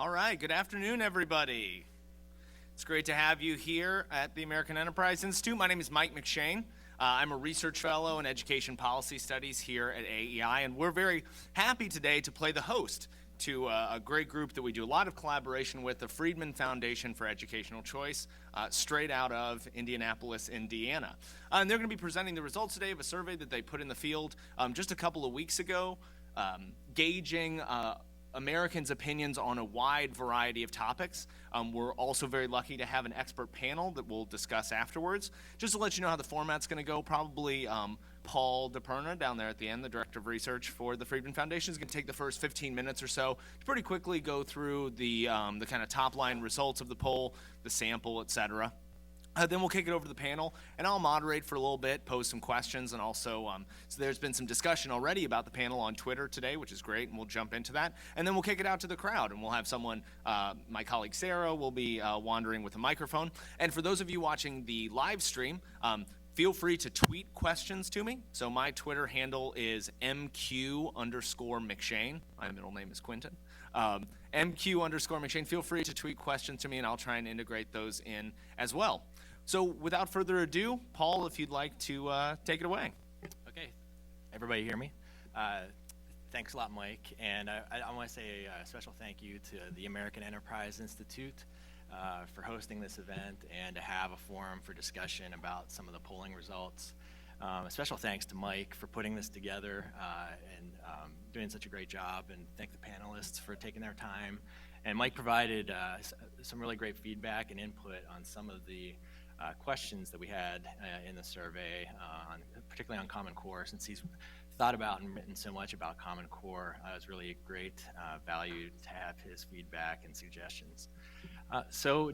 All right, good afternoon, everybody. It's great to have you here at the American Enterprise Institute. My name is Mike McShane. I'm a research fellow in education policy studies here at AEI, and we're very happy today to play the host to a great group that we do a lot of collaboration with, the Friedman Foundation for Educational Choice, straight out of Indianapolis, Indiana. And they're going to be presenting the results today of a survey that they put in the field just a couple of weeks ago, gauging Americans' opinions on a wide variety of topics. We're also very lucky to have an expert panel that we'll discuss afterwards. Just to let you know how the format's going to go, probably Paul DePerna down there at the end, the Director of Research for the Friedman Foundation, is going to take the first 15 minutes or so to pretty quickly go through the kind of top-line results of the poll, the sample, et cetera. Then we'll kick it over to the panel, and I'll moderate for a little bit, pose some questions, and also, so there's been some discussion already about the panel on Twitter today, which is great, and we'll jump into that. And then we'll kick it out to the crowd, and we'll have someone, my colleague Sarah will be wandering with a microphone. And for those of you watching the live stream, feel free to tweet questions to me. So my Twitter handle is MQ_McShane. My middle name is Quentin. MQ_McShane. Feel free to tweet questions to me, and I'll try and integrate those in as well. So without further ado, Paul, if you'd like to take it away. Okay, everybody hear me? Thanks a lot, Mike. And I want to say a special thank you to the American Enterprise Institute for hosting this event and to have a forum for discussion about some of the polling results. A special thanks to Mike for putting this together and doing such a great job, and thank the panelists for taking their time. And Mike provided some really great feedback and input on some of the questions that we had in the survey, particularly on Common Core, since he's thought about and written so much about Common Core. It was really a great value to have his feedback and suggestions. So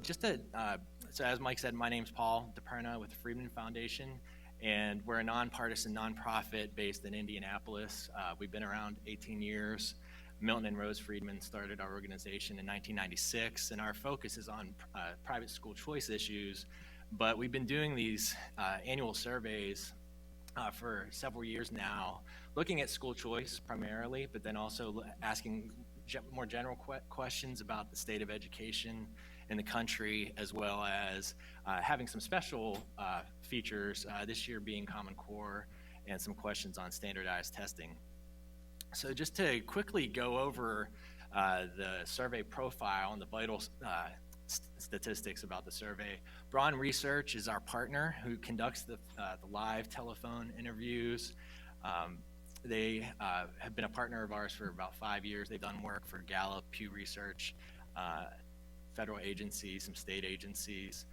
as Mike said, my name's Paul DePerna with the Friedman Foundation, and we're a nonpartisan nonprofit based in Indianapolis. We've been around 18 years. Milton and Rose Friedman started our organization in 1996, and our focus is on private school choice issues. But we've been doing these annual surveys for several years now, looking at school choice primarily, but then also asking more general questions about the state of education in the country, as well as having some special features, this year being Common Core, and some questions on standardized testing. So just to quickly go over the survey profile and the vital statistics about the survey. Braun Research is our partner who conducts the live telephone interviews. They have been a partner of ours for about 5 years. They've done work for Gallup, Pew Research, federal agencies, some state agencies.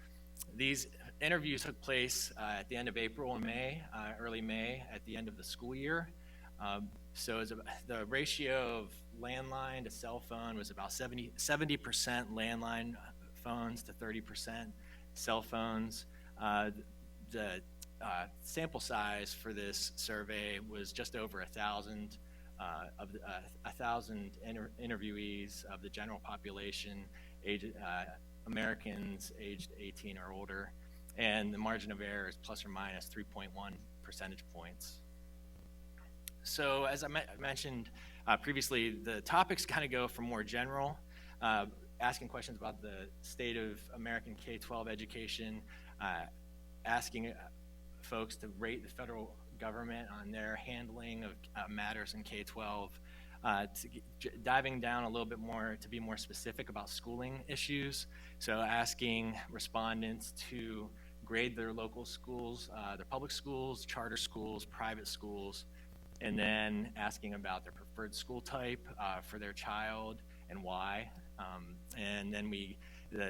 These interviews took place at the end of April and May, early May, at the end of the school year. So the ratio of landline to cell phone was about 70% landline phones to 30% cell phones. The sample size for this survey was just over 1,000 interviewees of the general population, Americans aged 18 or older, and the margin of error is plus or minus 3.1 percentage points. So as I mentioned previously, the topics kind of go from more general, asking questions about the state of American K-12 education, asking folks to rate the federal government on their handling of matters in K-12, diving down a little bit more to be more specific about schooling issues. So asking respondents to grade their local schools, their public schools, charter schools, private schools, and then asking about their preferred school type for their child and why. And then the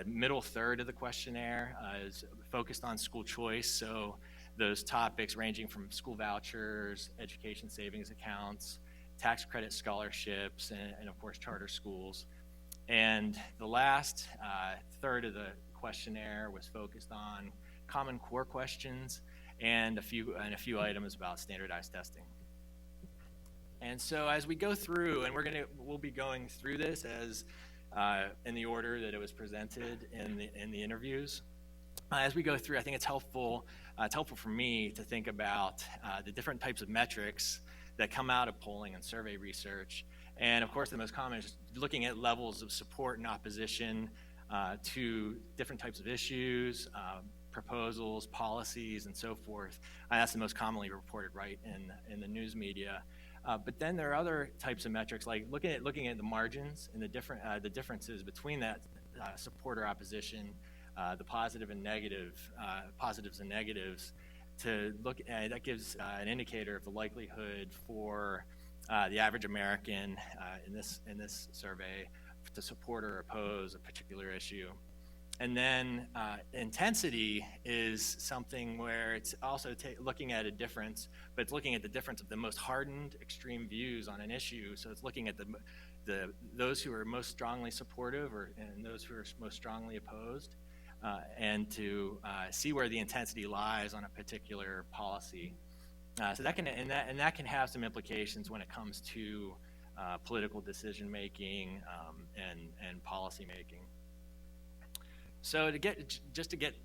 middle third of the questionnaire is focused on school choice. So those topics ranging from school vouchers, education savings accounts, tax credit scholarships, and of course charter schools. And the last third of the questionnaire was focused on Common Core questions and a few items about standardized testing. And so as we go through, and we'll be going through this as in the order that it was presented in the interviews. As we go through, I think it's helpful for me to think about the different types of metrics that come out of polling and survey research, And of course, the most common is just looking at levels of support and opposition to different types of issues, proposals, policies, and so forth. That's the most commonly reported, right, in the news media. But then there are other types of metrics, like looking at the margins and the differences between that support or opposition, the positives and negatives, to look at. That gives an indicator of the likelihood for the average American in this survey to support or oppose a particular issue. And then intensity is something where it's also looking at a difference, but it's looking at the difference of the most hardened extreme views on an issue. So it's looking at those who are most strongly supportive and those who are most strongly opposed, and to see where the intensity lies on a particular policy. So that can have some implications when it comes to political decision making and policy making. So to get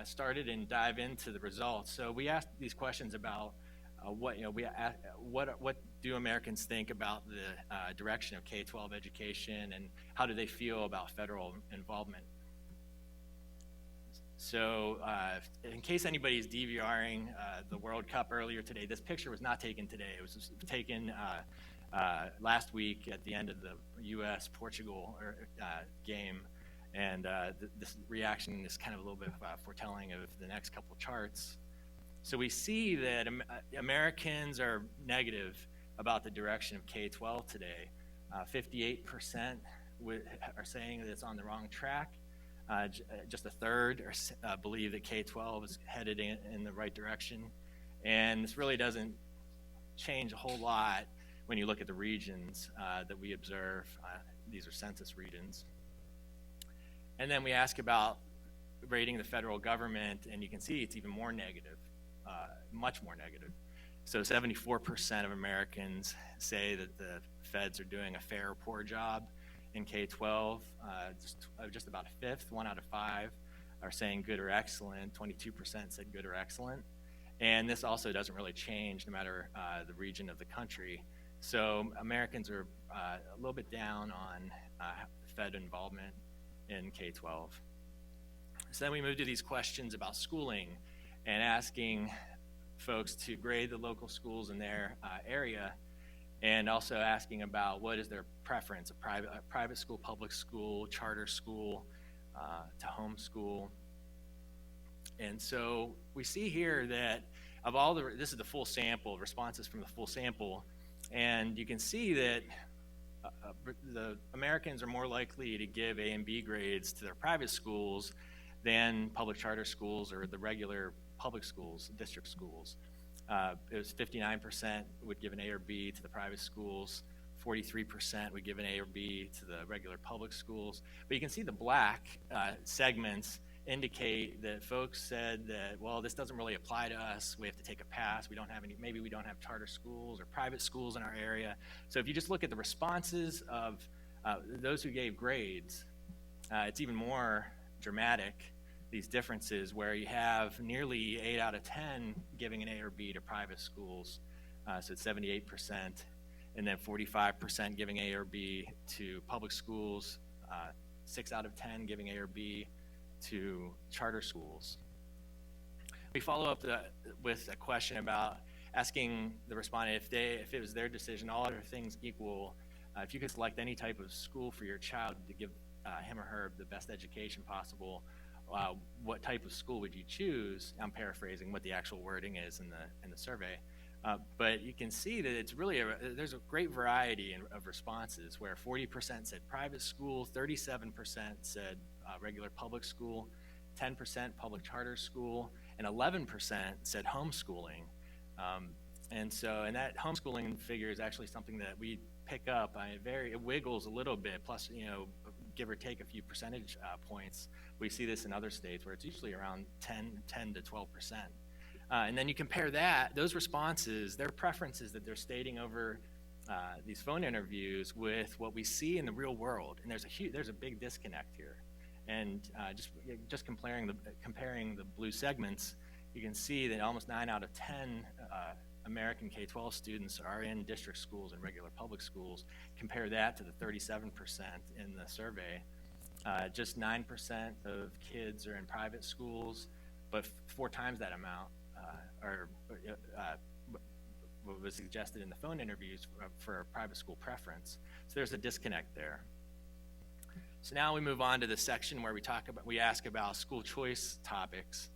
started and dive into the results, so we asked these questions about what do Americans think about the direction of K-12 education, and how do they feel about federal involvement. So in case anybody's DVRing the World Cup earlier today, this picture was not taken today. It was taken last week at the end of the U.S.-Portugal game. And this reaction is kind of a little bit foretelling of the next couple are So we see that Americans are negative about the direction of K-12 today. 58% are saying that it's on the wrong track. Just a third believe that K-12 is headed in the right direction. And this really doesn't change a whole lot when you look at the regions that we observe. These are census regions. And then we ask about rating the federal government, and you can see it's even more negative, much more negative. So 74% of Americans say that the feds are doing a fair or poor job in K-12. Just about a fifth, 1 out of 5, are saying good or excellent. 22% said good or excellent. And this also doesn't really change no matter the region of the country. So Americans are a little bit down on Fed involvement in K-12. So then we move to these questions about schooling and asking folks to grade the local schools in their area, and also asking about what is their preference, a private school, public school, charter school, to homeschool. And so we see here that of all this is the full sample, responses from the full sample, and you can see that the Americans are more likely to give A and B grades to their private schools than public charter schools or the regular public schools, district schools. It was 59% would give an A or B to the private schools, 43% would give an A or B to the regular public schools. But you can see the black segments indicate that folks said that, well, this doesn't really apply to us. We have to take a pass. Maybe we don't have charter schools or private schools in our area. So if you just look at the responses of those who gave grades, it's even more dramatic, these differences, where you have nearly 8 out of 10 giving an A or B to private schools. So it's 78%, and then 45% giving A or B to public schools, 6 out of 10 giving A or B to charter schools. We follow up with a question about asking the respondent if it was their decision, all other things equal, if you could select any type of school for your child to give him or her the best education possible, what type of school would you choose? I'm paraphrasing what the actual wording is in the survey. But you can see that it's really there's a great variety of responses, where 40% said private school, 37% said regular public school, 10% public charter school, and 11% said homeschooling. And that homeschooling figure is actually something that we pick up. It wiggles a little bit, plus, give or take a few percentage points. We see this in other states where it's usually around 10 to 12%. And then you compare those responses, their preferences that they're stating over these phone interviews, with what we see in the real world, and there's a big disconnect here. And just comparing the blue segments, you can see that almost 9 out of 10 American K-12 students are in district schools and regular public schools. Compare that to the 37% in the survey. Just 9% of kids are in private schools, but 4 times that amount what was suggested in the phone interviews for a private school preference. So there's a disconnect there. So now we move on to the section where we ask about school choice topics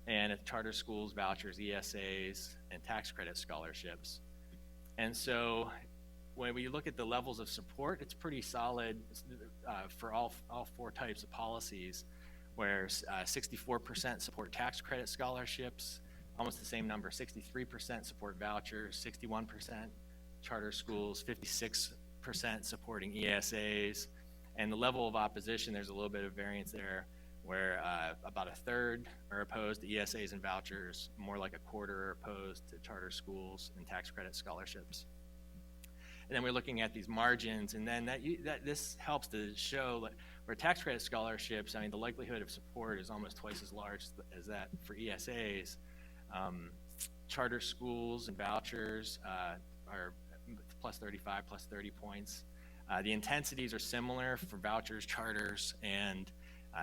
and charter schools, vouchers, ESAs, and tax credit scholarships. And so when we look at the levels of support, it's pretty solid for all 4 types of policies, where 64% support tax credit scholarships, almost the same number, 63% support vouchers, 61% charter schools, 56% supporting ESAs, and the level of opposition, there's a little bit of variance there, where about a third are opposed to ESAs and vouchers, more like a quarter are opposed to charter schools and tax credit scholarships. And then we're looking at these margins, and then this helps to show where tax credit scholarships, I mean, the likelihood of support is almost twice as large as that for ESAs. Charter schools and vouchers are plus 35, plus 30 points. The intensities are similar for vouchers, charters, and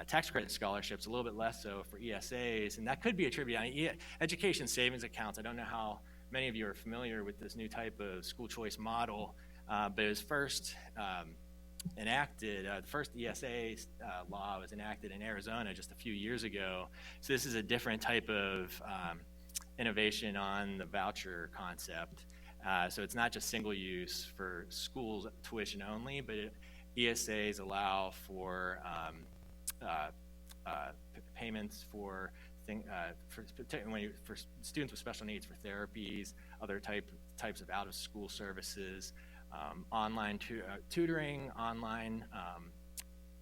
tax credit scholarships, a little bit less so for ESAs, and that could be attributed. Education savings accounts, I don't know how many of you are familiar with this new type of school choice model, but it was first enacted, the first ESA law was enacted in Arizona just a few years ago. So this is a different type of innovation on the voucher concept. So it's not just single use for schools tuition only, but ESAs allow for payments for students with special needs for therapies, other types of out-of-school services, online tutoring, online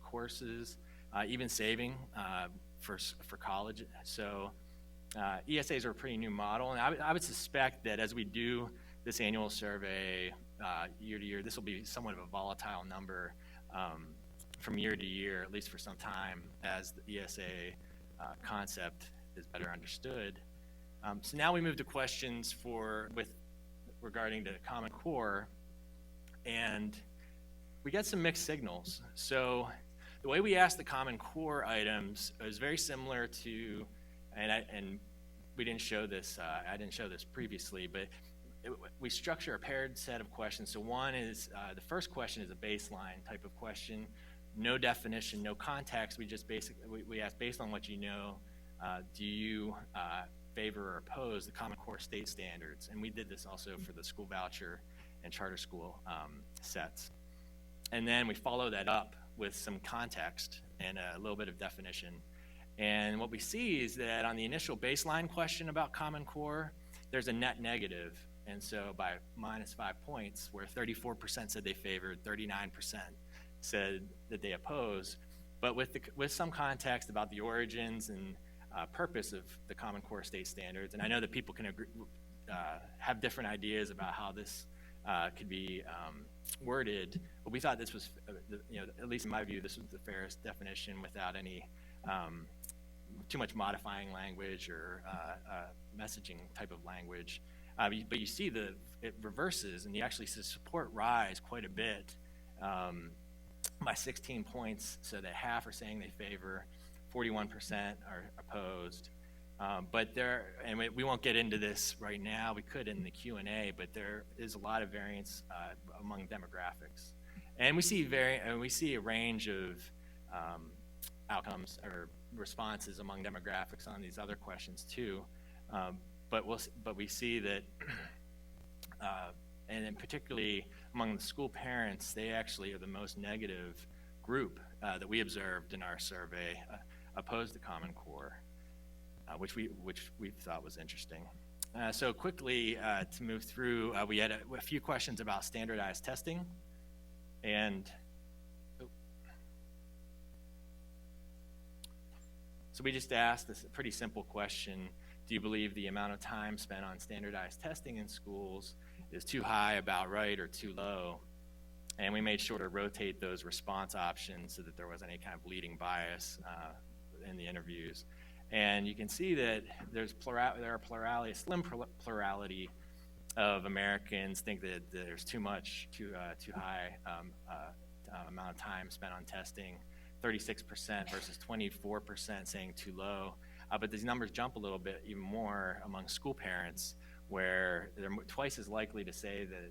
courses, even saving for college. So ESAs are a pretty new model, and I would suspect that as we do this annual survey year to year, this will be somewhat of a volatile number from year to year, at least for some time, as the ESA concept is better understood. So now we move to questions regarding the Common Core, and we get some mixed signals. So the way we ask the Common Core items is very similar to, and we didn't show this, I didn't show this previously, but we structure a paired set of questions. So one is, the first question is a baseline type of question, no definition, no context. We just we ask, based on what you know, do you favor or oppose the Common Core state standards? And we did this also for the school voucher and charter school sets. And then we follow that up with some context and a little bit of definition. And what we see is that on the initial baseline question about Common Core, there's a net negative. And so by -5 points, where 34% said they favored, 39% said that they oppose, but with some context about the origins and purpose of the Common Core state standards. And I know that people can have different ideas about how this could be worded, but we thought this was, at least in my view, this was the fairest definition without any too much modifying language or messaging type of language. But you see it reverses, and you actually see support rise quite a bit by 16 points, so that half are saying they favor, 41% are opposed. But we won't get into this right now. We could in the Q&A, but there is a lot of variance among demographics, and we see a range of outcomes or responses among demographics on these other questions too. But we see that, and then particularly among the school parents, they actually are the most negative group that we observed in our survey, opposed to Common Core, which we thought was interesting. So quickly to move through, we had a few questions about standardized testing, and so we just asked this pretty simple question: do you believe the amount of time spent on standardized testing in schools is too high, about right, or too low? And we made sure to rotate those response options so that there wasn't any kind of leading bias in the interviews. And you can see that there are plurality, a slim plurality of Americans think that there's too high amount of time spent on testing. 36% versus 24% saying too low. But these numbers jump a little bit even more among school parents, where they're twice as likely to say that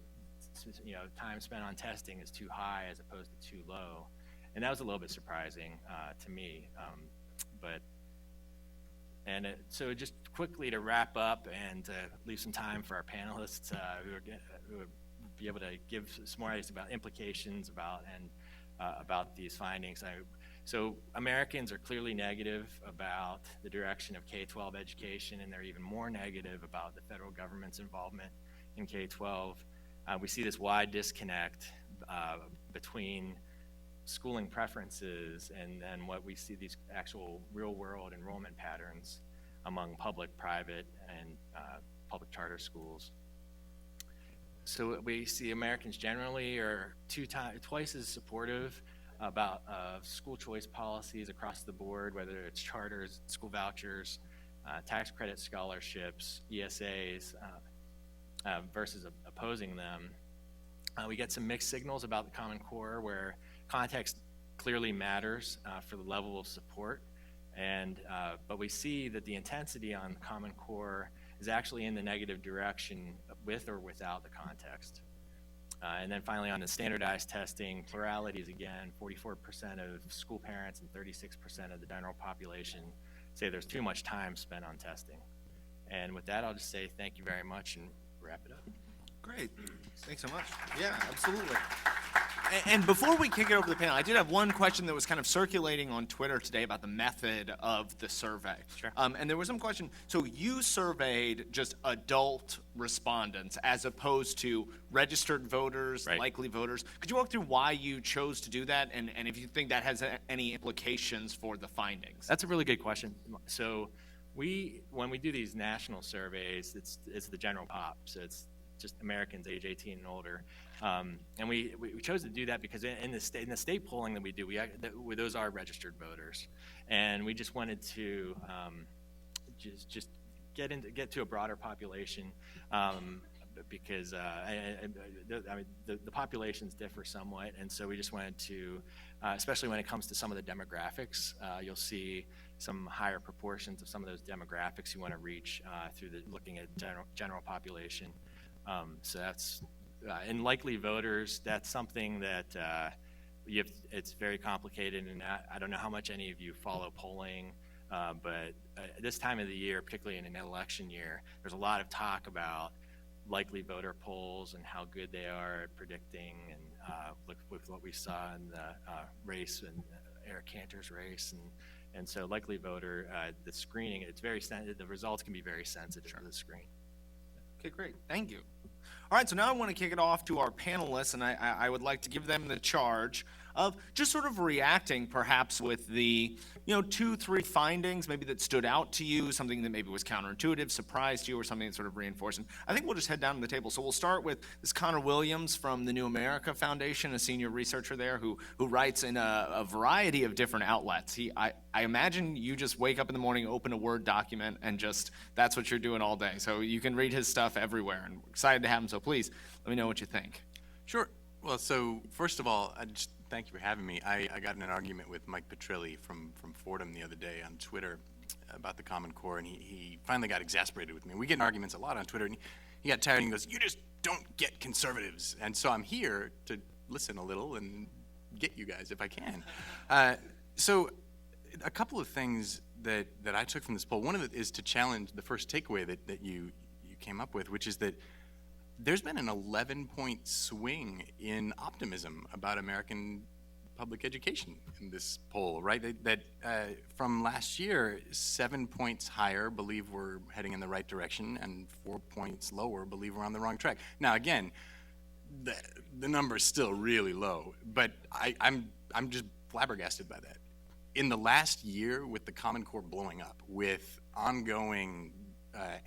time spent on testing is too high as opposed to too low. And that was a little bit surprising to me. So just quickly to wrap up and leave some time for our panelists who would be able to give some more ideas about implications about these findings. So Americans are clearly negative about the direction of K-12 education, and they're even more negative about the federal government's involvement in K-12. We see this wide disconnect between schooling preferences and then what we see these actual real-world enrollment patterns among public, private, and public charter schools. So we see Americans generally are twice as supportive about school choice policies across the board, whether it's charters, school vouchers, tax credit scholarships, ESAs, versus opposing them. We get some mixed signals about the Common Core, where context clearly matters for the level of support, but we see that the intensity on the Common Core is actually in the negative direction with or without the context. And then finally, on the standardized testing, pluralities again, 44% of school parents and 36% of the general population say there's too much time spent on testing. And with that, I'll just say thank you very much and wrap it up. Great. Thanks so much. Yeah, absolutely. And before we kick it over to the panel, I did have one question that was kind of circulating on Twitter today about the method of the survey. Sure. And there was some question. So you surveyed just adult respondents as opposed to registered voters, Right. likely voters. Could you walk through why you chose to do that, and if you think that has any implications for the findings? That's a really good question. So when we do these national surveys, it's the general pop. So it's just Americans age 18 and older. And we chose to do that because in the state polling that we do, those are registered voters, and we just wanted to just get to a broader population because the populations differ somewhat, and so we just wanted to, especially when it comes to some of the demographics, you'll see some higher proportions of some of those demographics you want to reach through looking at general population. So that's in likely voters. That's something that it's very complicated, and I don't know how much any of you follow polling, but this time of the year, particularly in an election year, there's a lot of talk about likely voter polls and how good they are at predicting, and look with what we saw in the race and Eric Cantor's race, and so likely voter, the screening, it's very sensitive. The results can be very sensitive to the screen. Okay, great. Thank you. All right, so now I want to kick it off to our panelists, and I would like to give them the charge of just sort of reacting perhaps with the 2-3 findings maybe that stood out to you, something that maybe was counterintuitive, surprised you, or something that sort of reinforced. And I think we'll just head down to the table. So we'll start with this Connor Williams from the New America Foundation, a senior researcher there who writes in a variety of different outlets. I imagine you just wake up in the morning, open a Word document, and just that's what you're doing all day. So you can read his stuff everywhere, and we're excited to have him. So please let me know what you think. Sure. Well, so first of all, thank you for having me. I got in an argument with Mike Petrilli from Fordham the other day on Twitter about the Common Core, and he finally got exasperated with me. We get in arguments a lot on Twitter, and he got tired, and he goes, "You just don't get conservatives." And so I'm here to listen a little and get you guys if I can. So a couple of things that I took from this poll. One of it is to challenge the first takeaway that you came up with, which is that there's been an 11-point swing in optimism about American public education in this poll, right? That from last year, 7 points higher believe we're heading in the right direction, and 4 points lower believe we're on the wrong track. Now, again, the number's still really low, but I'm just flabbergasted by that. In the last year, with the Common Core blowing up, with ongoing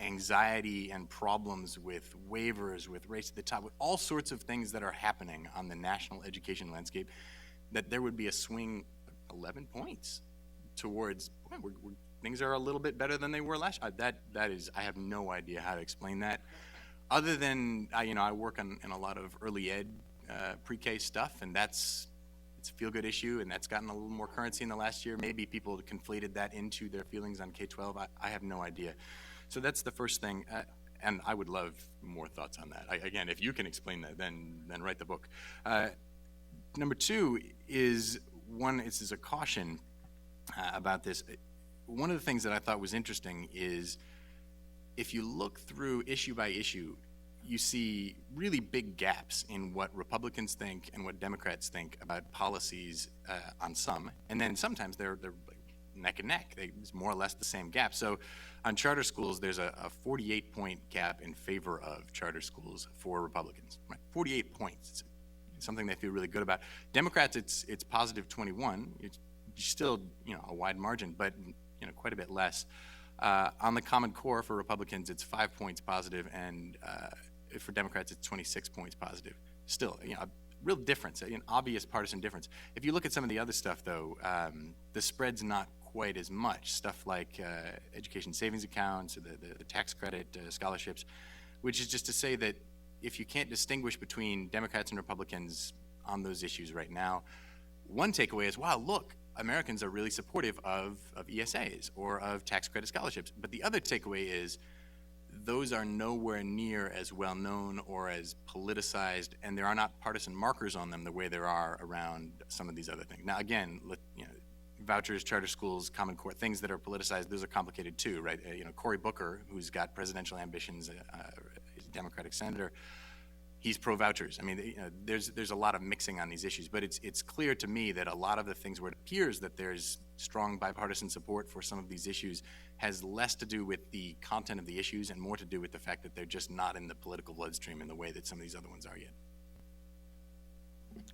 anxiety and problems with waivers, with race to the top, with all sorts of things that are happening on the national education landscape, that there would be a swing of 11 points towards, boy, things are a little bit better than they were last year. That is, I have no idea how to explain that. other than, I work in a lot of early ed pre-K stuff, and it's a feel-good issue, and that's gotten a little more currency in the last year. Maybe people conflated that into their feelings on K-12. I have no idea. So that's the first thing, and I would love more thoughts on that. Again, if you can explain that, then write the book. Number two is this is a caution about this. One of the things that I thought was interesting is if you look through issue by issue, you see really big gaps in what Republicans think and what Democrats think about policies on some, and then sometimes they're neck and neck. It's more or less the same gap. So on charter schools, there's a 48-point gap in favor of charter schools for Republicans. Right? 48 points. It's something they feel really good about. Democrats, it's positive 21. It's still a wide margin, but quite a bit less. On the Common Core for Republicans, it's 5 points positive, and for Democrats, it's 26 points positive. Still, a real difference, an obvious partisan difference. If you look at some of the other stuff, though, the spread's not quite as much. Stuff like education savings accounts, the tax credit, scholarships, which is just to say that if you can't distinguish between Democrats and Republicans on those issues right now, one takeaway is, wow, look, Americans are really supportive of ESAs or of tax credit scholarships. But the other takeaway is those are nowhere near as well known or as politicized, and there are not partisan markers on them the way there are around some of these other things. Now, again, vouchers, charter schools, Common Core, things that are politicized, those are complicated too, right? Cory Booker, who's got presidential ambitions, he's a Democratic senator, he's pro-vouchers. I mean, there's a lot of mixing on these issues, but it's clear to me that a lot of the things where it appears that there's strong bipartisan support for some of these issues has less to do with the content of the issues and more to do with the fact that they're just not in the political bloodstream in the way that some of these other ones are yet.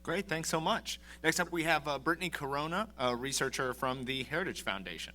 Great, thanks so much. Next up, we have Brittany Corona, a researcher from the Heritage Foundation.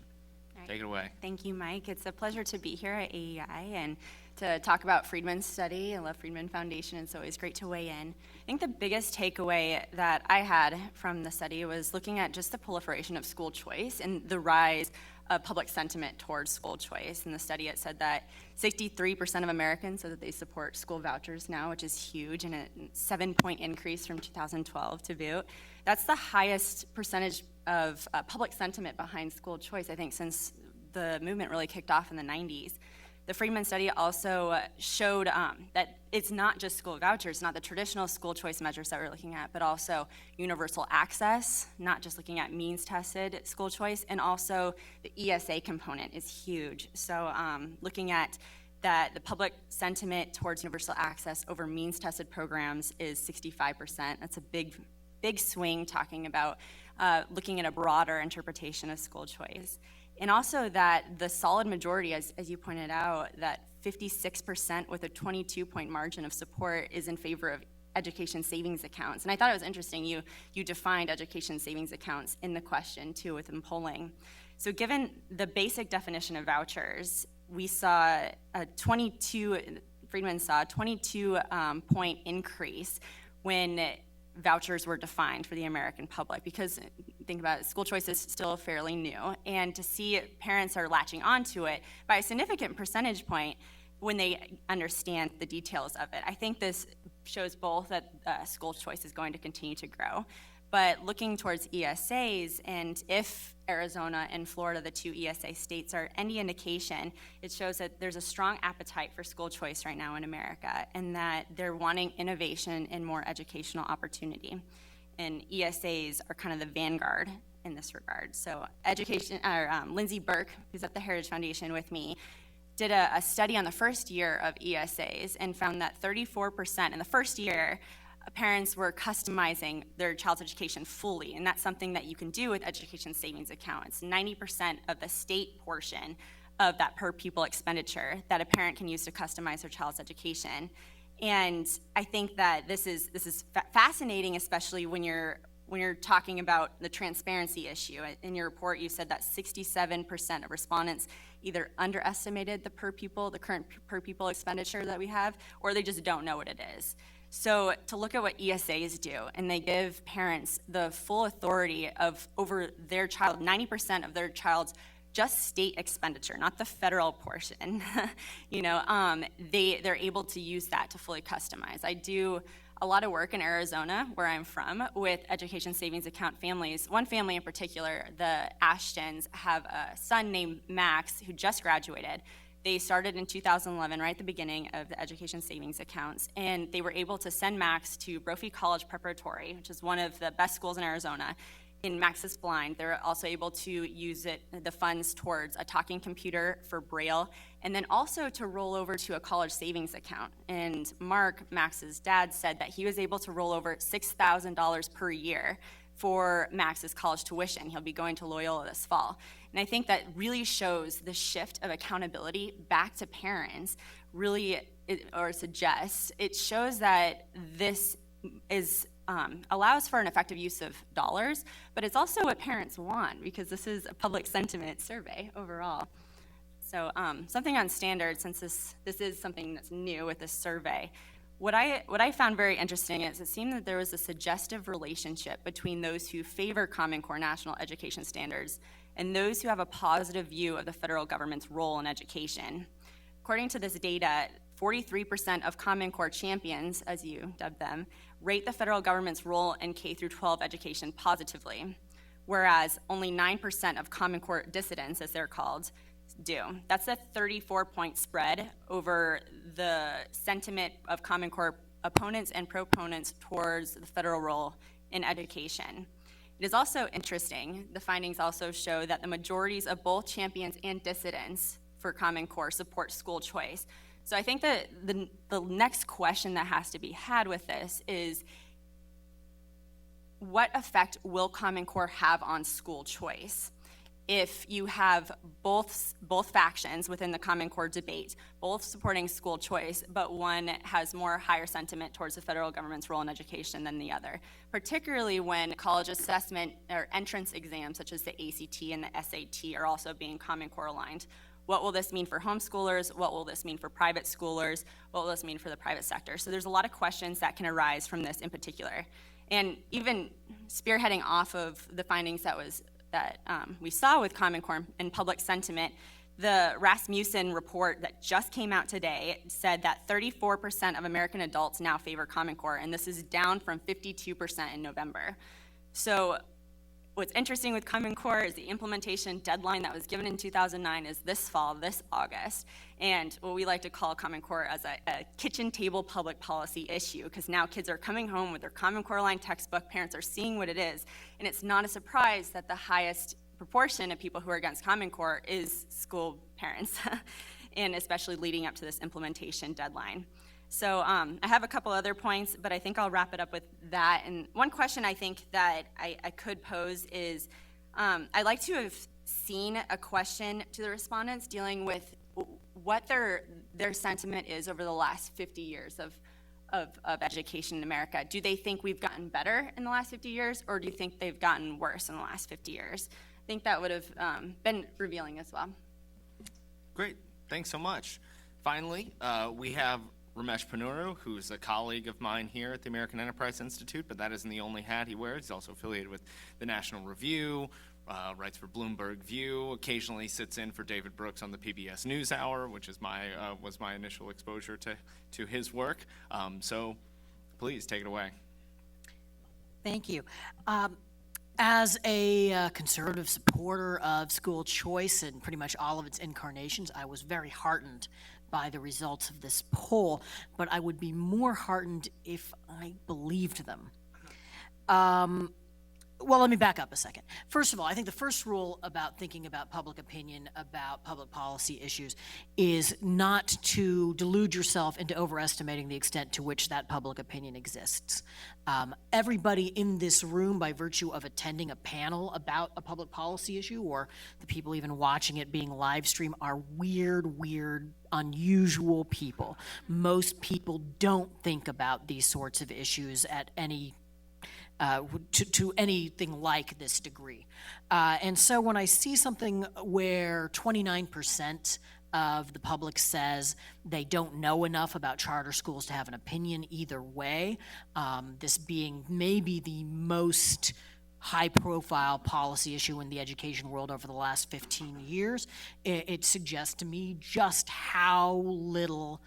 Right. Take it away. Thank you, Mike. It's a pleasure to be here at AEI and to talk about Friedman's study. I love Friedman Foundation. It's always great to weigh in. I think the biggest takeaway that I had from the study was looking at just the proliferation of school choice and the rise of public sentiment towards school choice. In the study, it said that 63% of Americans said that they support school vouchers now, which is huge, and a 7-point increase from 2012 to boot. That's the highest percentage of public sentiment behind school choice, I think, since the movement really kicked off in the 90s. The Friedman study also showed that it's not just school vouchers, not the traditional school choice measures that we're looking at, but also universal access, not just looking at means-tested school choice, and also the ESA component is huge. So looking at that, the public sentiment towards universal access over means-tested programs is 65%. That's a big swing, talking about looking at a broader interpretation of school choice. And also that the solid majority, as you pointed out, that 56% with a 22-point margin of support is in favor of education savings accounts. And I thought it was interesting, you defined education savings accounts in the question too within polling. So given the basic definition of vouchers, we saw Friedman saw a 22-point increase when vouchers were defined for the American public, because think about it, school choice is still fairly new, and to see parents are latching onto it by a significant percentage point when they understand the details of it. I think this shows both that school choice is going to continue to grow, but looking towards ESAs, and if Arizona and Florida, the two ESA states, are any indication, it shows that there's a strong appetite for school choice right now in America, and that they're wanting innovation and more educational opportunity. And ESAs are kind of the vanguard in this regard. So Lindsay Burke, who's at the Heritage Foundation with me, did a study on the first year of ESAs and found that 34% in the first year parents were customizing their child's education fully, and that's something that you can do with education savings accounts. 90% of the state portion of that per pupil expenditure that a parent can use to customize their child's education. And I think that this is fascinating, especially when you're talking about the transparency issue. In your report, you said that 67% of respondents either underestimated the current per pupil expenditure that we have, or they just don't know what it is. So to look at what ESAs do, and they give parents the full authority over their child, 90% of their child's just state expenditure, not the federal portion, they're able to use that to fully customize. I do a lot of work in Arizona, where I'm from, with education savings account families. One family in particular, the Ashtons, have a son named Max who just graduated. They started in 2011, right at the beginning of the education savings accounts, and they were able to send Max to Brophy College Preparatory, which is one of the best schools in Arizona. In Max is blind. They're also able to use the funds towards a talking computer for Braille, and then also to roll over to a college savings account. And Mark, Max's dad, said that he was able to roll over $6,000 per year for Max's college tuition. He'll be going to Loyola this fall. And I think that really shows the shift of accountability back to parents, suggests. It shows that this is allows for an effective use of dollars, but it's also what parents want, because this is a public sentiment survey overall. So something on standards, since this is something that's new with this survey, what I found very interesting is it seemed that there was a suggestive relationship between those who favor Common Core national education standards and those who have a positive view of the federal government's role in education. According to this data, 43% of Common Core champions, as you dubbed them, rate the federal government's role in K-12 education positively, whereas only 9% of Common Core dissidents, as they're called, do. That's a 34-point spread over the sentiment of Common Core opponents and proponents towards the federal role in education. It is also interesting, the findings also show that the majorities of both champions and dissidents for Common Core support school choice. So I think that the next question that has to be had with this is, what effect will Common Core have on school choice? If you have both factions within the Common Core debate, both supporting school choice, but one has more higher sentiment towards the federal government's role in education than the other, particularly when college assessment or entrance exams such as the ACT and the SAT are also being Common Core aligned. What will this mean for homeschoolers? What will this mean for private schoolers? What will this mean for the private sector? So there's a lot of questions that can arise from this in particular. And even spearheading off of the findings that we saw with Common Core and public sentiment, the Rasmussen report that just came out today said that 34% of American adults now favor Common Core, and this is down from 52% in November. So what's interesting with Common Core is the implementation deadline that was given in 2009 is this fall, this August, and what we like to call Common Core as a kitchen table public policy issue, because now kids are coming home with their Common Core line textbook, parents are seeing what it is, and it's not a surprise that the highest proportion of people who are against Common Core is school parents, and especially leading up to this implementation deadline. So I have a couple other points, but I think I'll wrap it up with that. And one question I think that I could pose is, I'd like to have seen a question to the respondents dealing with what their sentiment is over the last 50 years of education in America. Do they think we've gotten better in the last 50 years, or do you think they've gotten worse in the last 50 years? I think that would have been revealing as well. Great, thanks so much. Finally, we have Ramesh Panuru, who's a colleague of mine here at the American Enterprise Institute, but that isn't the only hat he wears. He's also affiliated with the National Review, writes for Bloomberg View, occasionally sits in for David Brooks on the PBS NewsHour, which is was my initial exposure to his work. So please take it away. Thank you. As a conservative supporter of school choice and pretty much all of its incarnations, I was very heartened by the results of this poll, but I would be more heartened if I believed them. Well, let me back up a second. First of all, I think the first rule about thinking about public opinion, about public policy issues, is not to delude yourself into overestimating the extent to which that public opinion exists. Everybody in this room, by virtue of attending a panel about a public policy issue, or the people even watching it being live streamed, are weird, unusual people. Most people don't think about these sorts of issues at any to anything like this degree. And so when I see something where 29% of the public says they don't know enough about charter schools to have an opinion either way, this being maybe the most high-profile policy issue in the education world over the last 15 years, it suggests to me just how little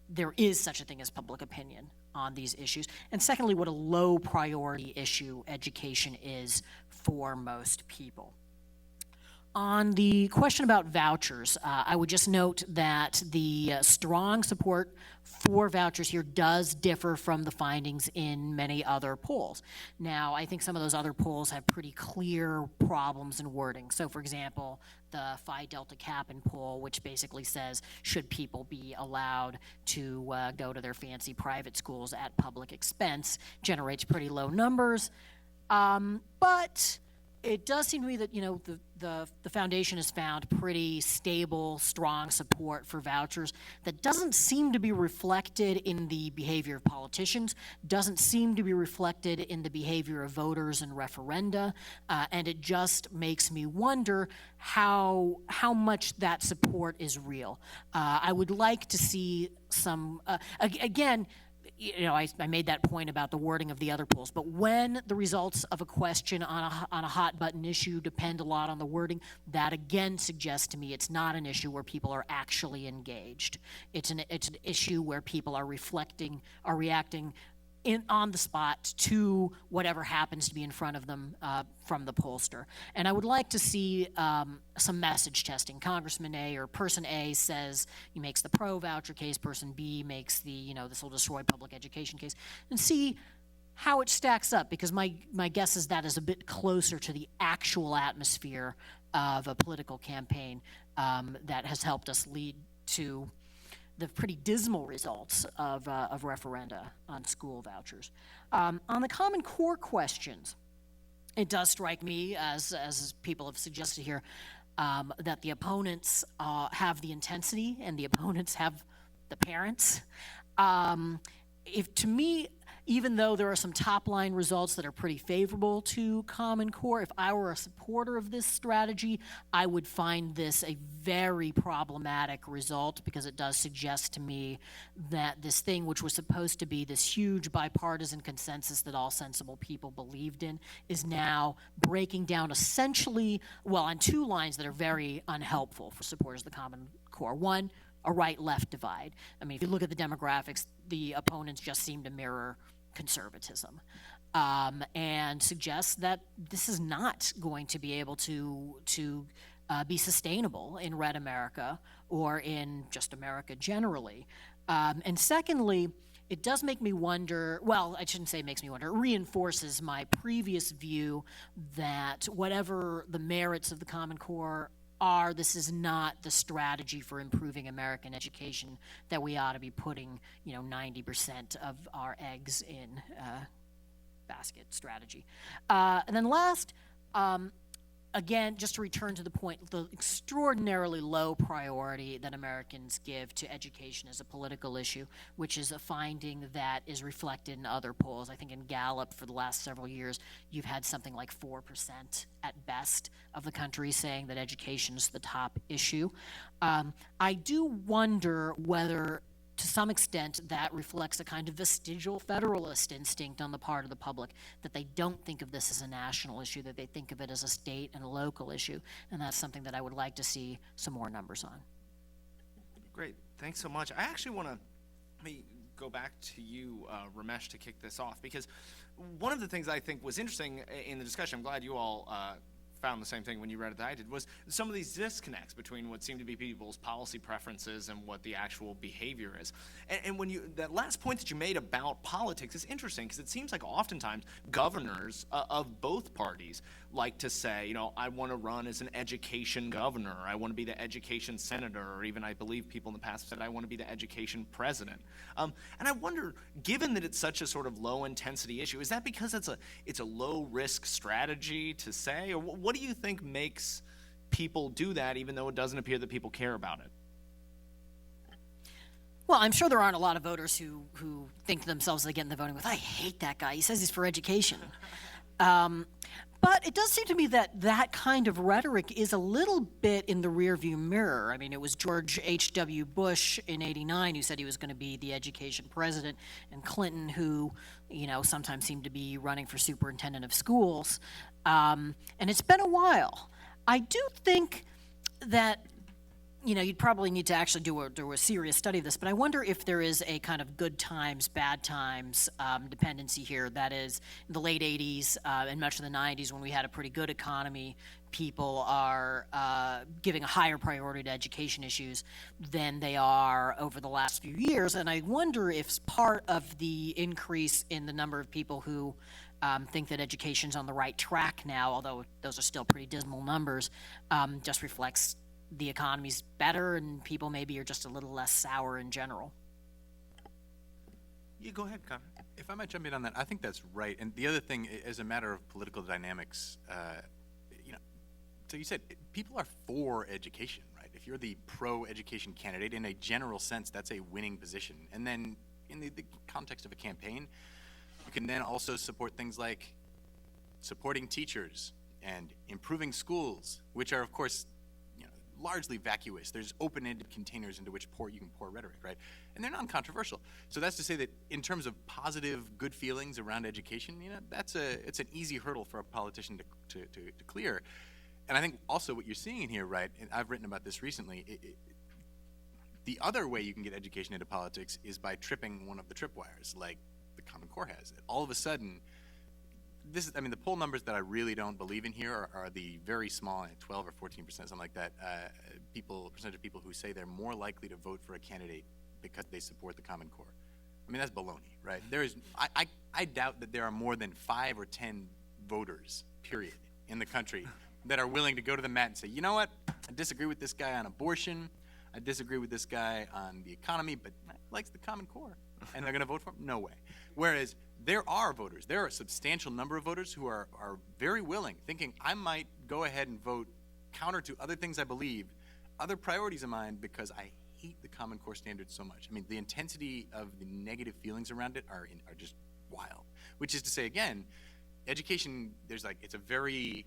there is such a thing as public opinion on these issues. And secondly, what a low priority issue education is for most people. On the question about vouchers, I would just note that the strong support for vouchers here does differ from the findings in many other polls. Now, I think some of those other polls have pretty clear problems in wording. So, for example, the Phi Delta Kappan poll, which basically says, should people be allowed to go to their fancy private schools at public expense, generates pretty low numbers. But it does seem to me that, the foundation has found pretty stable, strong support for vouchers that doesn't seem to be reflected in the behavior of politicians, doesn't seem to be reflected in the behavior of voters and referenda, and it just makes me wonder how much that support is real. I would like to see some, again, I made that point about the wording of the other polls, but when the results of a question on a hot button issue depend a lot on the wording, that again suggests to me it's not an issue where people are actually engaged. It's an issue where people are reacting on the spot to whatever happens to be in front of them from the pollster. And I would like to see some message testing. Congressman A or person A says, he makes the pro-voucher case, person B makes the, this will destroy public education case, and see how it stacks up, because my guess is that is a bit closer to the actual atmosphere of a political campaign that has helped us lead to the pretty dismal results of referenda on school vouchers. On the Common Core questions, it does strike me, as people have suggested here, that the opponents have the intensity and the opponents have the parents. To me, even though there are some top-line results that are pretty favorable to Common Core, if I were a supporter of this strategy, I would find this a very problematic result, because it does suggest to me that this thing, which was supposed to be this huge bipartisan consensus that all sensible people believed in, is now breaking down essentially, on two lines that are very unhelpful for supporters of the Common Core. One, a right-left divide. I mean, if you look at the demographics, the opponents just seem to mirror conservatism, and suggests that this is not going to be able to be sustainable in red America or in just America generally. And secondly, it does make me wonder, I shouldn't say makes me wonder, it reinforces my previous view that whatever the merits of the Common Core are, this is not the strategy for improving American education that we ought to be putting, 90% of our eggs in basket strategy. And then last, again, just to return to the point, the extraordinarily low priority that Americans give to education as a political issue, which is a finding that is reflected in other polls. I think in Gallup for the last several years, you've had something like 4% at best of the country saying that education is the top issue. I do wonder whether, to some extent, that reflects a kind of vestigial federalist instinct on the part of the public, that they don't think of this as a national issue, that they think of it as a state and a local issue, and that's something that I would like to see some more numbers on. Great, thanks so much. I actually want to go back to you, Ramesh, to kick this off, because one of the things I think was interesting in the discussion, I'm glad you all found the same thing when you read it that I did, was some of these disconnects between what seemed to be people's policy preferences and what the actual behavior is. And when that last point that you made about politics is interesting, because it seems like oftentimes governors of both parties like to say, I want to run as an education governor, or I want to be the education senator, or even I believe people in the past said I want to be the education president. And I wonder, given that it's such a sort of low intensity issue, is that because it's a low risk strategy to say, or what do you think makes people do that, even though it doesn't appear that people care about it? Well, I'm sure there aren't a lot of voters who think to themselves, they get in the voting with, I hate that guy, he says he's for education. But it does seem to me that kind of rhetoric is a little bit in the rearview mirror. I mean, it was George H.W. Bush in '89 who said he was going to be the education president, and Clinton, who, sometimes seemed to be running for superintendent of schools. And it's been a while. I do think that, you'd probably need to actually do a serious study of this, but I wonder if there is a kind of good times, bad times dependency here. That is, in the late 80s and much of the 90s, when we had a pretty good economy, people are giving a higher priority to education issues than they are over the last few years. And I wonder if part of the increase in the number of people who think that education's on the right track now, although those are still pretty dismal numbers, just reflects the economy's better and people maybe are just a little less sour in general. You go ahead, Connor. If I might jump in on that, I think that's right. And the other thing, as a matter of political dynamics, so you said people are for education, right? If you're the pro-education candidate, in a general sense, that's a winning position. And then in the context of a campaign, you can then also support things like supporting teachers and improving schools, which are, of course, largely vacuous. There's open-ended containers into which you can pour rhetoric, right? And they're non-controversial. So that's to say that in terms of positive, good feelings around education, it's an easy hurdle for a politician to clear. And I think also what you're seeing in here, right, and I've written about this recently, the other way you can get education into politics is by tripping one of the tripwires, like the Common Core has. All of a sudden, the poll numbers that I really don't believe in here are the very small, 12 or 14%, something like that, percentage of people who say they're more likely to vote for a candidate because they support the Common Core. That's baloney, right? I doubt that there are more than 5 or 10 voters, period, in the country that are willing to go to the mat and say, you know what, I disagree with this guy on abortion, I disagree with this guy on the economy, but I likes the Common Core, and they're going to vote for him? No way. Whereas there are voters, there are a substantial number of voters who are very willing, thinking I might go ahead and vote counter to other things I believe, other priorities of mine, because I hate the Common Core standards so much. The intensity of the negative feelings around it are just wild. Which is to say, again, education, it's a very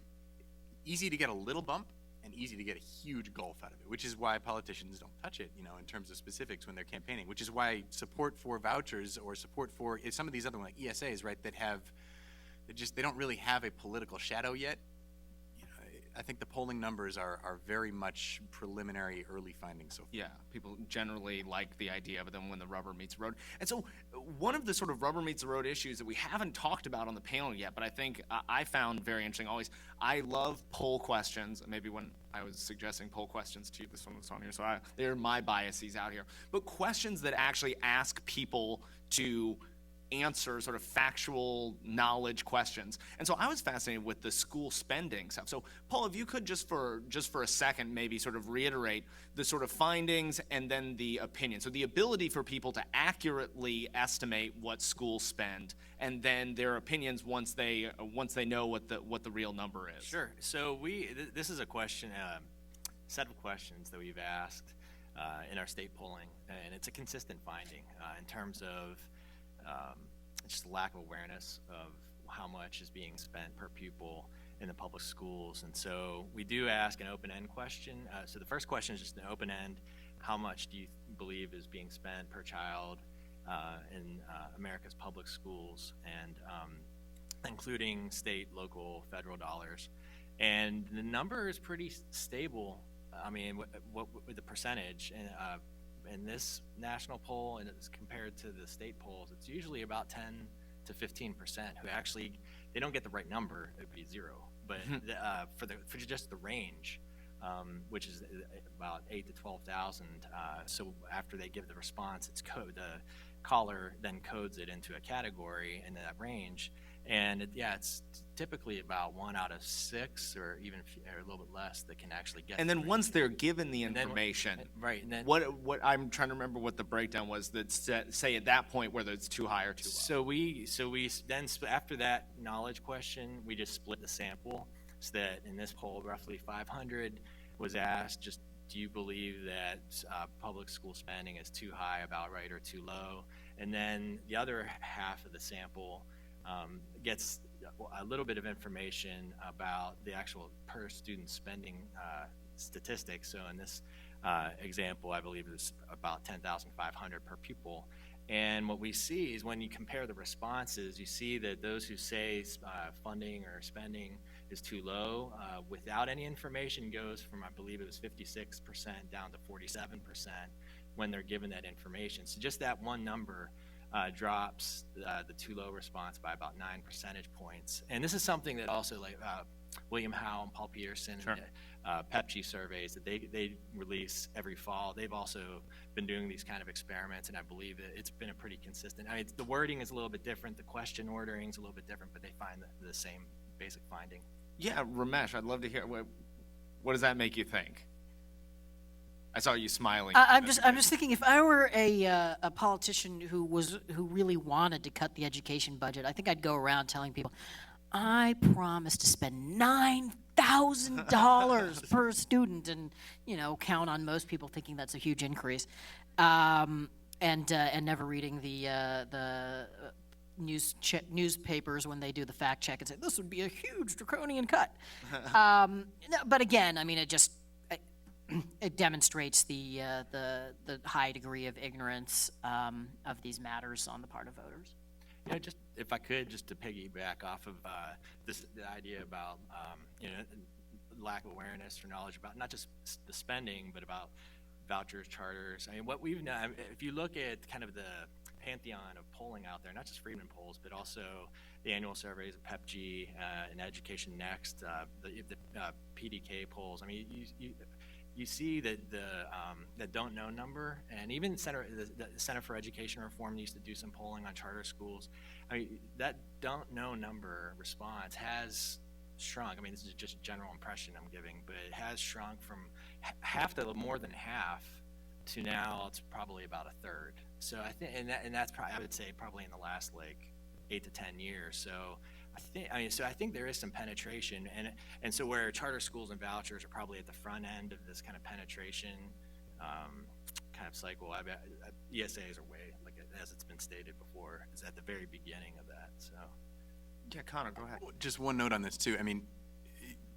easy to get a little bump and easy to get a huge gulf out of it, which is why politicians don't touch it, in terms of specifics when they're campaigning, which is why support for vouchers or support for some of these other ones like ESAs, right, they don't really have a political shadow yet. I think the polling numbers are very much preliminary, early findings so far. Yeah, people generally like the idea of them when the rubber meets the road. And so one of the sort of rubber meets the road issues that we haven't talked about on the panel yet, but I think I found very interesting always, I love poll questions. Maybe when I was suggesting poll questions to you, this one was on here, so they're my biases out here. But questions that actually ask people to answer sort of factual knowledge questions. And so I was fascinated with the school spending stuff. So Paul, if you could just for a second maybe sort of reiterate the sort of findings and then the opinion. So the ability for people to accurately estimate what schools spend and then their opinions once they know what the real number is. Sure. So this is a question, set of questions that we've asked in our state polling, and it's a consistent finding in terms of just lack of awareness of how much is being spent per pupil in the public schools. And so we do ask an open-end question. So the first question is just an open-end. How much do you believe is being spent per child in America's public schools, and including state, local, federal dollars? And the number is pretty stable. What with the percentage, and in this national poll, and it's compared to the state polls, it's usually about 10 to 15% who actually, they don't get the right number, it would be 0. But for just the range, which is about 8 to 12,000, so after they give the response, the caller then codes it into a category in that range, and it's typically about 1 out of 6 or even or a little bit less that can actually get. And then once they're given the information, right? And then what I'm trying to remember what the breakdown was that say at that point whether it's too high or too low. So we then after that knowledge question, we just split the sample so that in this poll roughly 500 was asked, just do you believe that public school spending is too high, about right, or too low? And then the other half of the sample gets a little bit of information about the actual per student spending statistics. So in this example, I believe it's about $10,500 per pupil. And what we see is when you compare the responses, you see that those who say funding or spending is too low. Without any information goes from, I believe it was 56% down to 47% when they're given that information. So just that one number drops the too low response by about 9 percentage points. And this is something that also, like William Howe and Paul Peterson, Sure. PEPG surveys that they release every fall. They've also been doing these kind of experiments, and I believe that it's been a pretty consistent. I mean, the wording is a little bit different, the question ordering is a little bit different, but they find the same basic finding. Yeah, Ramesh, I'd love to hear, what does that make you think? I saw you smiling. I'm just thinking, if I were a politician who really wanted to cut the education budget, I think I'd go around telling people, I promise to spend $9,000 per student, and count on most people thinking that's a huge increase, and never reading the newspapers when they do the fact check and say this would be a huge draconian cut. No, but again, I mean, it demonstrates the high degree of ignorance of these matters on the part of voters. Just if I could, just to piggyback off of the idea about lack of awareness or knowledge about not just the spending, but about vouchers, charters. I mean, what we've done, if you look at kind of the pantheon of polling out there, not just Friedman polls, but also the annual surveys of PEPG and Education Next, the PDK polls. I mean, you see that the don't know number, and even the Center for Education Reform used to do some polling on charter schools. I mean, that don't know number response has shrunk. I mean, this is just a general impression I'm giving, but it has shrunk from half to more than half to now it's probably about a third. So I think, and that's probably, I would say, probably in the last like 8 to 10 years. So I think there is some penetration, and so where charter schools and vouchers are probably at the front end of this kind of penetration kind of cycle. ESAs are way, like as it's been stated before, is at the very beginning of that. So. Yeah, Connor, go ahead. Just one note on this too. I mean,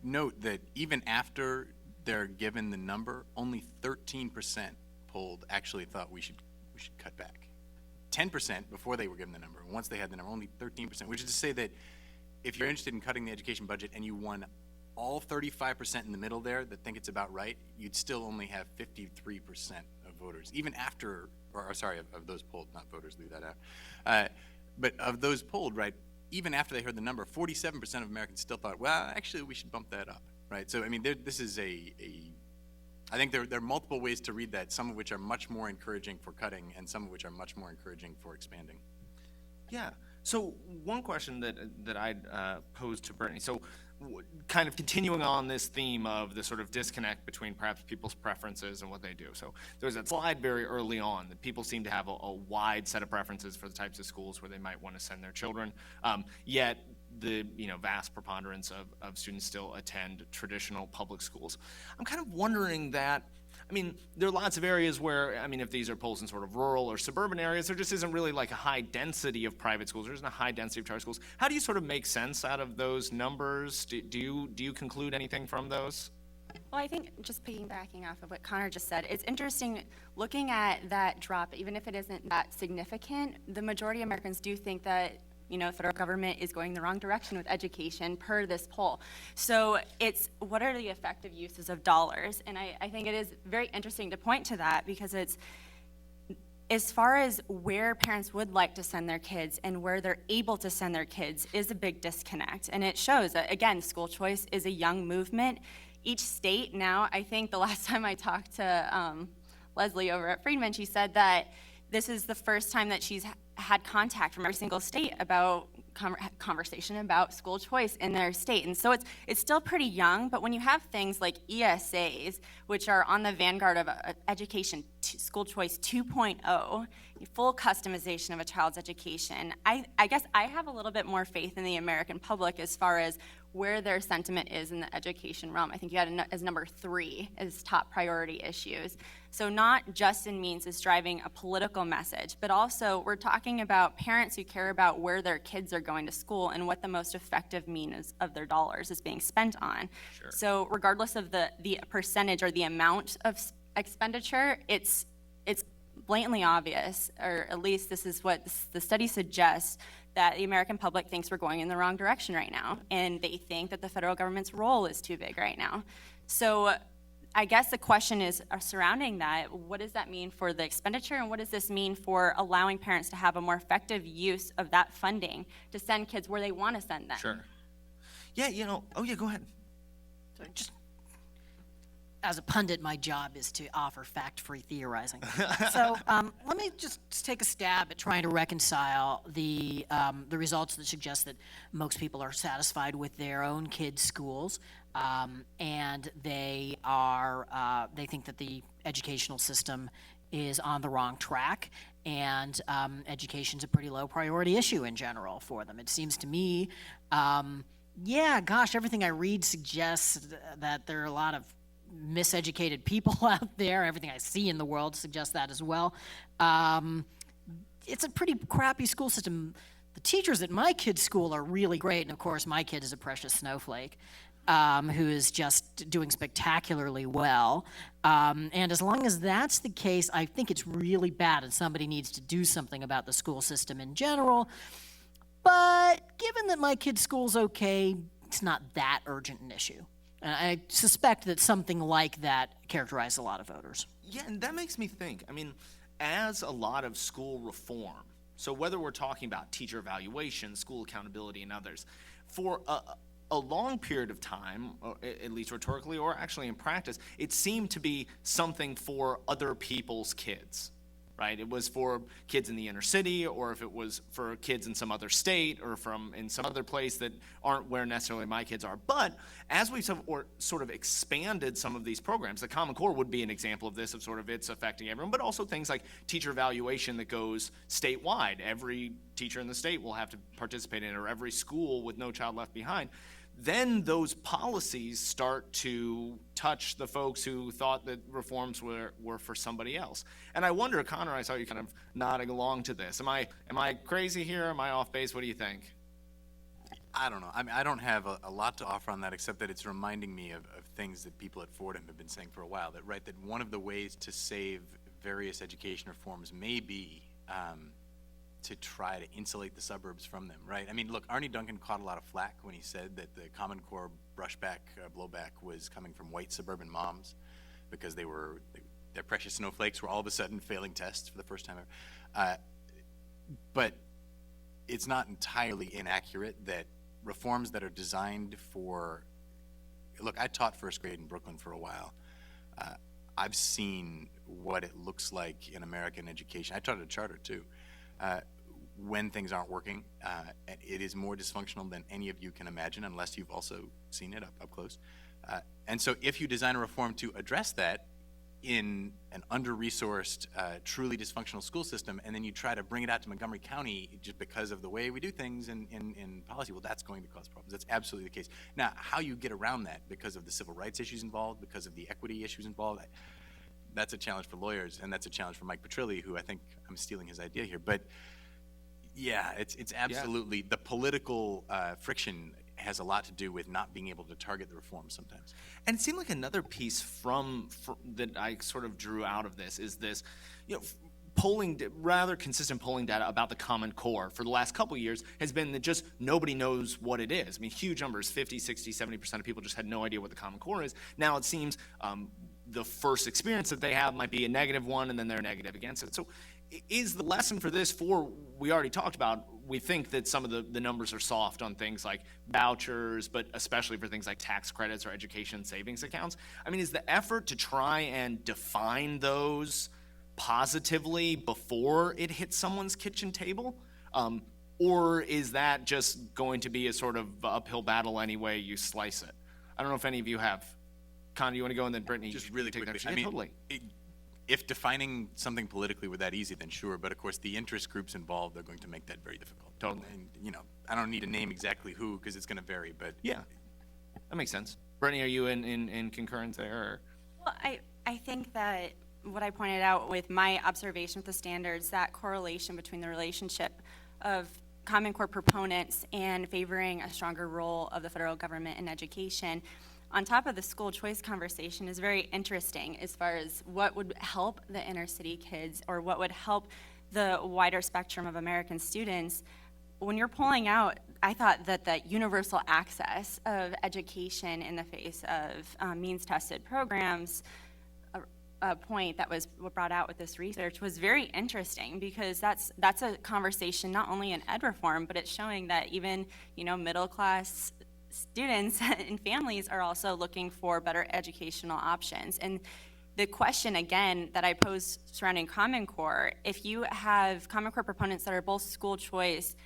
note that even after they're given the number, only 13% polled actually thought we should cut back. 10% before they were given the number. Once they had the number, only 13%, which is to say that if you're interested in cutting the education budget and you won all 35% in the middle there that think it's about right, you'd still only have 53% of voters, even after, of those polled, not voters, leave that out. But of those polled, right, even after they heard the number, 47% of Americans still thought, well, actually, we should bump that up, right? So, I mean, this is I think there are multiple ways to read that, some of which are much more encouraging for cutting and some of which are much more encouraging for expanding. Yeah. So one question that I'd pose to Brittany. So kind of continuing on this theme of the sort of disconnect between perhaps people's preferences and what they do. So there's that slide very early on that people seem to have a wide set of preferences for the types of schools where they might want to send their children. Yet the vast preponderance of students still attend traditional public schools. I'm kind of wondering that, I mean, there are lots of areas where, I mean, if these are polls in sort of rural or suburban areas, there just isn't really like a high density of private schools. There isn't a high density of charter schools. How do you sort of make sense out of those numbers? Do you conclude anything from those? Well, I think just piggybacking off of what Connor just said, it's interesting looking at that drop, even if it isn't that significant, the majority of Americans do think that the federal government is going the wrong direction with education per this poll. So it's what are the effective uses of dollars? And I think it is very interesting to point to that because it's as far as where parents would like to send their kids and where they're able to send their kids is a big disconnect. And it shows that, again, school choice is a young movement. Each state now, I think the last time I talked to Leslie over at Friedman, she said that this is the first time that she's had contact from every single state about conversation about school choice in their state. And so it's still pretty young, but when you have things like ESAs, which are on the vanguard of education, school choice 2.0, full customization of a child's education, I guess I have a little bit more faith in the American public as far as where their sentiment is in the education realm. I think you had it as number 3 as top priority issues. So not just in means as driving a political message, but also we're talking about parents who care about where their kids are going to school and what the most effective means of their dollars is being spent on. Sure. So regardless of the percentage or the amount of expenditure, it's blatantly obvious, or at least this is what the study suggests, that the American public thinks we're going in the wrong direction right now, and they think that the federal government's role is too big right now. So I guess the question is surrounding that: what does that mean for the expenditure, and what does this mean for allowing parents to have a more effective use of that funding to send kids where they want to send them? Sure. Yeah, oh yeah, go ahead. So just as a pundit, my job is to offer fact-free theorizing. So let me just take a stab at trying to reconcile the results that suggest that most people are satisfied with their own kids' schools, and they think that the educational system is on the wrong track, and education's a pretty low priority issue in general for them. It seems to me, everything I read suggests that there are a lot of miseducated people out there. Everything I see in the world suggests that as well. It's a pretty crappy school system. The teachers at my kid's school are really great, and of course my kid is a precious snowflake who is just doing spectacularly well. And as long as that's the case, I think it's really bad, and somebody needs to do something about the school system in general. But given that my kid's school's okay, it's not that urgent an issue. And I suspect that something like that characterized a lot of voters. Yeah, and that makes me think. I mean, as a lot of school reform, so whether we're talking about teacher evaluation, school accountability, and others, for a long period of time, or at least rhetorically or actually in practice, it seemed to be something for other people's kids, right? It was for kids in the inner city, or if it was for kids in some other state or in some other place that aren't where necessarily my kids are. But as we've sort of expanded some of these programs, the Common Core would be an example of this, of sort of it's affecting everyone, but also things like teacher evaluation that goes statewide. Every teacher in the state will have to participate in it, or every school with No Child Left Behind. Then those policies start to touch the folks who thought that reforms were for somebody else. And I wonder, Connor, I saw you kind of nodding along to this. Am I crazy here? Am I off base? What do you think? I don't know. I mean, I don't have a lot to offer on that, except that it's reminding me of things that people at Fordham have been saying for a while, that one of the ways to save various education reforms may be to try to insulate the suburbs from them, right? I mean, look, Arnie Duncan caught a lot of flack when he said that the Common Core blowback was coming from white suburban moms because their precious snowflakes were all of a sudden failing tests for the first time ever. But it's not entirely inaccurate that reforms that are designed for, look, I taught first grade in Brooklyn for a while. I've seen what it looks like in American education. I taught at a charter too. When things aren't working, it is more dysfunctional than any of you can imagine, unless you've also seen it up close. And so if you design a reform to address that in an under-resourced, truly dysfunctional school system, and then you try to bring it out to Montgomery County just because of the way we do things in policy, well, that's going to cause problems. That's absolutely the case. Now, how you get around that because of the civil rights issues involved, because of the equity issues involved, that's a challenge for lawyers, and that's a challenge for Mike Petrilli, who I think I'm stealing his idea here. But yeah, it's absolutely, the political friction has a lot to do with not being able to target the reforms sometimes. And it seemed like another piece that I sort of drew out of this is this, rather consistent polling data about the Common Core for the last couple of years has been that just nobody knows what it is. I mean, huge numbers, 50, 60, 70% of people just had no idea what the Common Core is. Now it seems the first experience that they have might be a negative one, and then they're negative against it. So is the lesson for this, we already talked about, we think that some of the numbers are soft on things like vouchers, but especially for things like tax credits or education savings accounts. I mean, is the effort to try and define those positively before it hits someone's kitchen table? Or is that just going to be a sort of uphill battle any way you slice it? I don't know if any of you have. Con, you want to go, and then Brittany? Just really take quickly. that. Yeah, totally. If defining something politically were that easy, then sure. But of course, the interest groups involved are going to make that very difficult. Totally. And I don't need to name exactly who because it's going to vary. But yeah, that makes sense. Brittany, are you in concurrence there? Or? Well, I think that what I pointed out with my observation with the standards, that correlation between the relationship of Common Core proponents and favoring a stronger role of the federal government in education, on top of the school choice conversation is very interesting as far as what would help the inner city kids or what would help the wider spectrum of American students. When you're polling out, I thought that the universal access of education in the face of means-tested programs, a point that was brought out with this research, was very interesting, because that's a conversation not only in ed reform, but it's showing that even middle-class students and families are also looking for better educational options. And the question, again, that I pose surrounding Common Core, if you have Common Core proponents that are both school choice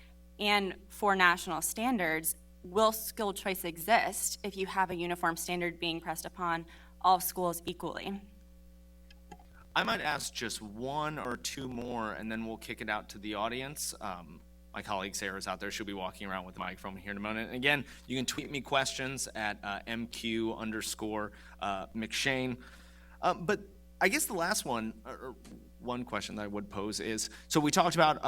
and for national standards, will school choice exist if you have a uniform standard being pressed upon all schools equally? I might ask just one or two more, and then we'll kick it out to the audience. My colleague Sarah's out there. She'll be walking around with the microphone here in a moment. And again, you can tweet me questions at MQ_McShane. But I guess the last one, or one question that I would pose is, so we talked about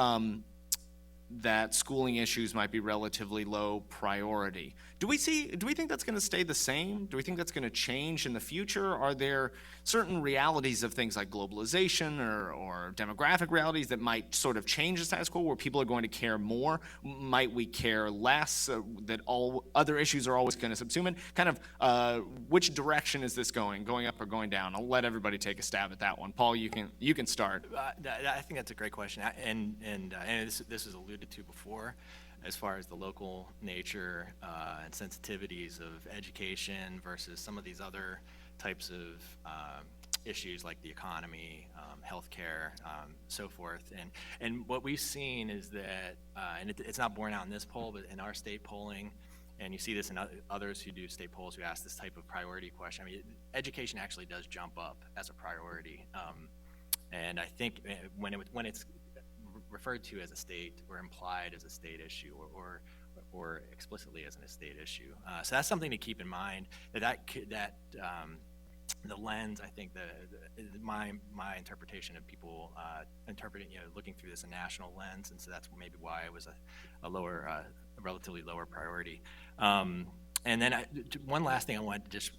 that schooling issues might be relatively low priority. Do we think that's going to stay the same? Do we think that's going to change in the future? Are there certain realities of things like globalization or demographic realities that might sort of change the status quo, where people are going to care more? Might we care less, that all other issues are always going to subsume it? Kind of which direction is this going up or going down? I'll let everybody take a stab at that one. Paul, you can start. I think that's a great question, and this was alluded to before, as far as the local nature and sensitivities of education versus some of these other types of issues like the economy, healthcare, so forth. And what we've seen is that, and it's not borne out in this poll, but in our state polling, and you see this in others who do state polls who ask this type of priority question. I mean, education actually does jump up as a priority, and I think when it's referred to as a state or implied as a state issue or explicitly as a state issue. So that's something to keep in mind, that the lens, I think my interpretation of people interpreting, looking through this a national lens, and so that's maybe why it was a relatively lower priority. And then one last thing I wanted to just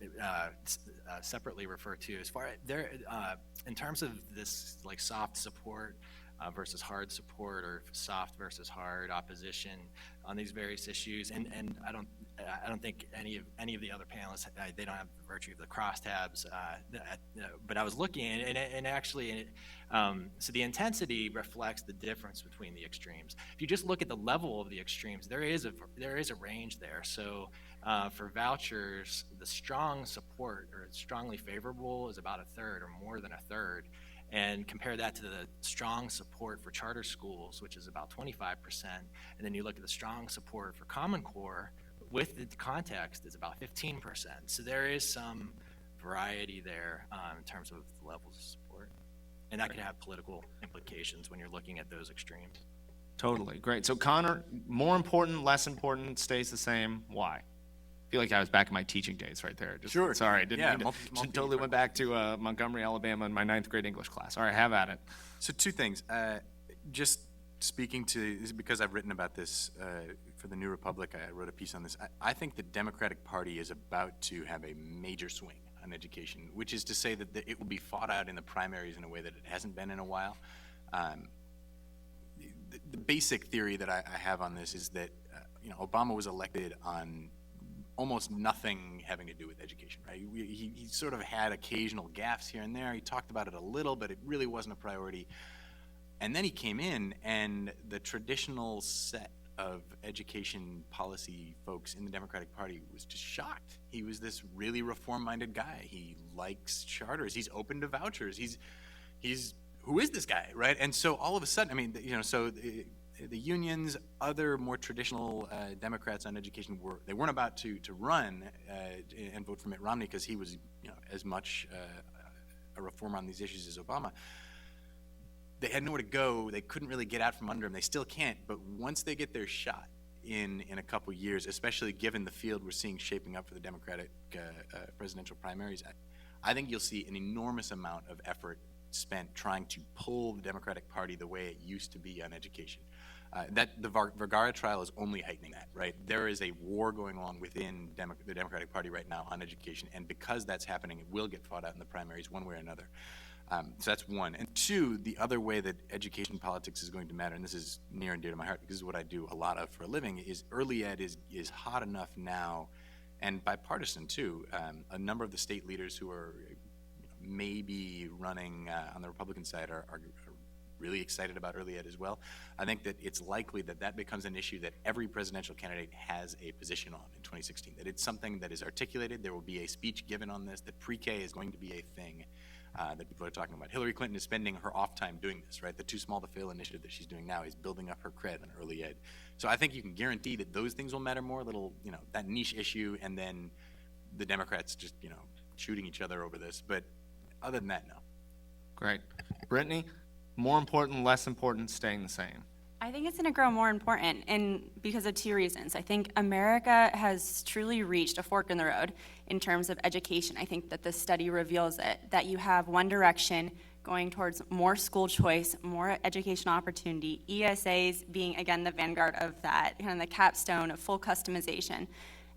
separately refer to, as far there in terms of this like soft support versus hard support, or soft versus hard opposition on these various issues, and I don't think any of the other panelists, they don't have the virtue of the crosstabs, but I was looking, and actually, so the intensity reflects the difference between the extremes. If you just look at the level of the extremes, there is a range there. So for vouchers, the strong support or strongly favorable is about a third or more than a third. And compare that to the strong support for charter schools, which is about 25%. And then you look at the strong support for Common Core with the context is about 15%. So there is some variety there in terms of the levels of support. And that could have political implications when you're looking at those extremes. Totally. Great. So Connor, more important, less important, stays the same. Why? I feel like I was back in my teaching days right there. Sure. Sorry, I didn't Yeah, mean to. Totally went back to Montgomery, Alabama in my 9th grade English class. All right, have at it. So two things. Just speaking to, this is because I've written about this for the New Republic. I wrote a piece on this. I think the Democratic Party is about to have a major swing on education, which is to say that it will be fought out in the primaries in a way that it hasn't been in a while. The basic theory that I have on this is that Obama was elected on almost nothing having to do with education, right? He sort of had occasional gaffes here and there. He talked about it a little, but it really wasn't a priority. And then he came in, and the traditional set of education policy folks in the Democratic Party was just shocked. He was this really reform-minded guy. He likes charters. He's open to vouchers. He's who is this guy, right? And so all of a sudden, I mean, so the unions, other more traditional Democrats on education weren't about to run and vote for Mitt Romney because he was as much a reformer on these issues as Obama. They had nowhere to go. They couldn't really get out from under him. They still can't. But once they get their shot in a couple years, especially given the field we're seeing shaping up for the Democratic presidential primaries, I think you'll see an enormous amount of effort spent trying to pull the Democratic Party the way it used to be on education. That the Vergara trial is only heightening that, right? There is a war going on within the Democratic Party right now on education, and because that's happening, it will get fought out in the primaries one way or another. So that's one. And two, the other way that education politics is going to matter, and this is near and dear to my heart because this is what I do a lot of for a living, is early ed is hot enough now, and bipartisan too. A number of the state leaders who are maybe running on the Republican side are really excited about early ed as well. I think that it's likely that that becomes an issue that every presidential candidate has a position on in 2016, that it's something that is articulated. There will be a speech given on this, that pre-K is going to be a thing that people are talking about. Hillary Clinton is spending her off time doing this, right? The Too Small to Fail initiative that she's doing now is building up her cred in early ed. So I think you can guarantee that those things will matter more, that niche issue, and then the Democrats just, shooting each other over this. But other than that, no. Great. Brittany, more important, less important, staying the same? I think it's going to grow more important, and because of two reasons. I think America has truly reached a fork in the road in terms of education. I think that this study reveals it, that you have one direction going towards more school choice, more educational opportunity, ESAs being, again, the vanguard of that, kind of the capstone of full customization.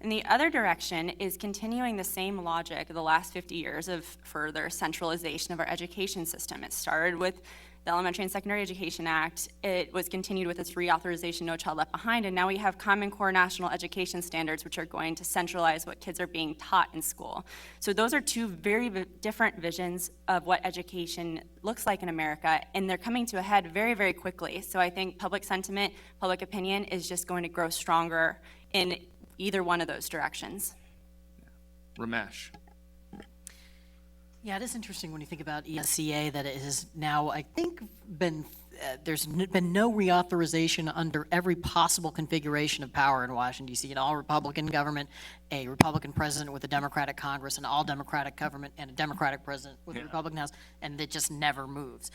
And the other direction is continuing the same logic of the last 50 years of further centralization of our education system. It started with the Elementary and Secondary Education Act. It was continued with its reauthorization, No Child Left Behind, and now we have Common Core National Education Standards, which are going to centralize what kids are being taught in school. So those are two very different visions of what education looks like in America, and they're coming to a head very, very quickly. So I think public sentiment, public opinion is just going to grow stronger in either one of those directions. Ramesh. Yeah, it is interesting when you think about ESCA that it has now, I think, been been no reauthorization under every possible configuration of power in Washington, D.C. An all-Republican government, a Republican president with a Democratic Congress, an all-Democratic government, and a Democratic president with a Republican House, and it just never moves.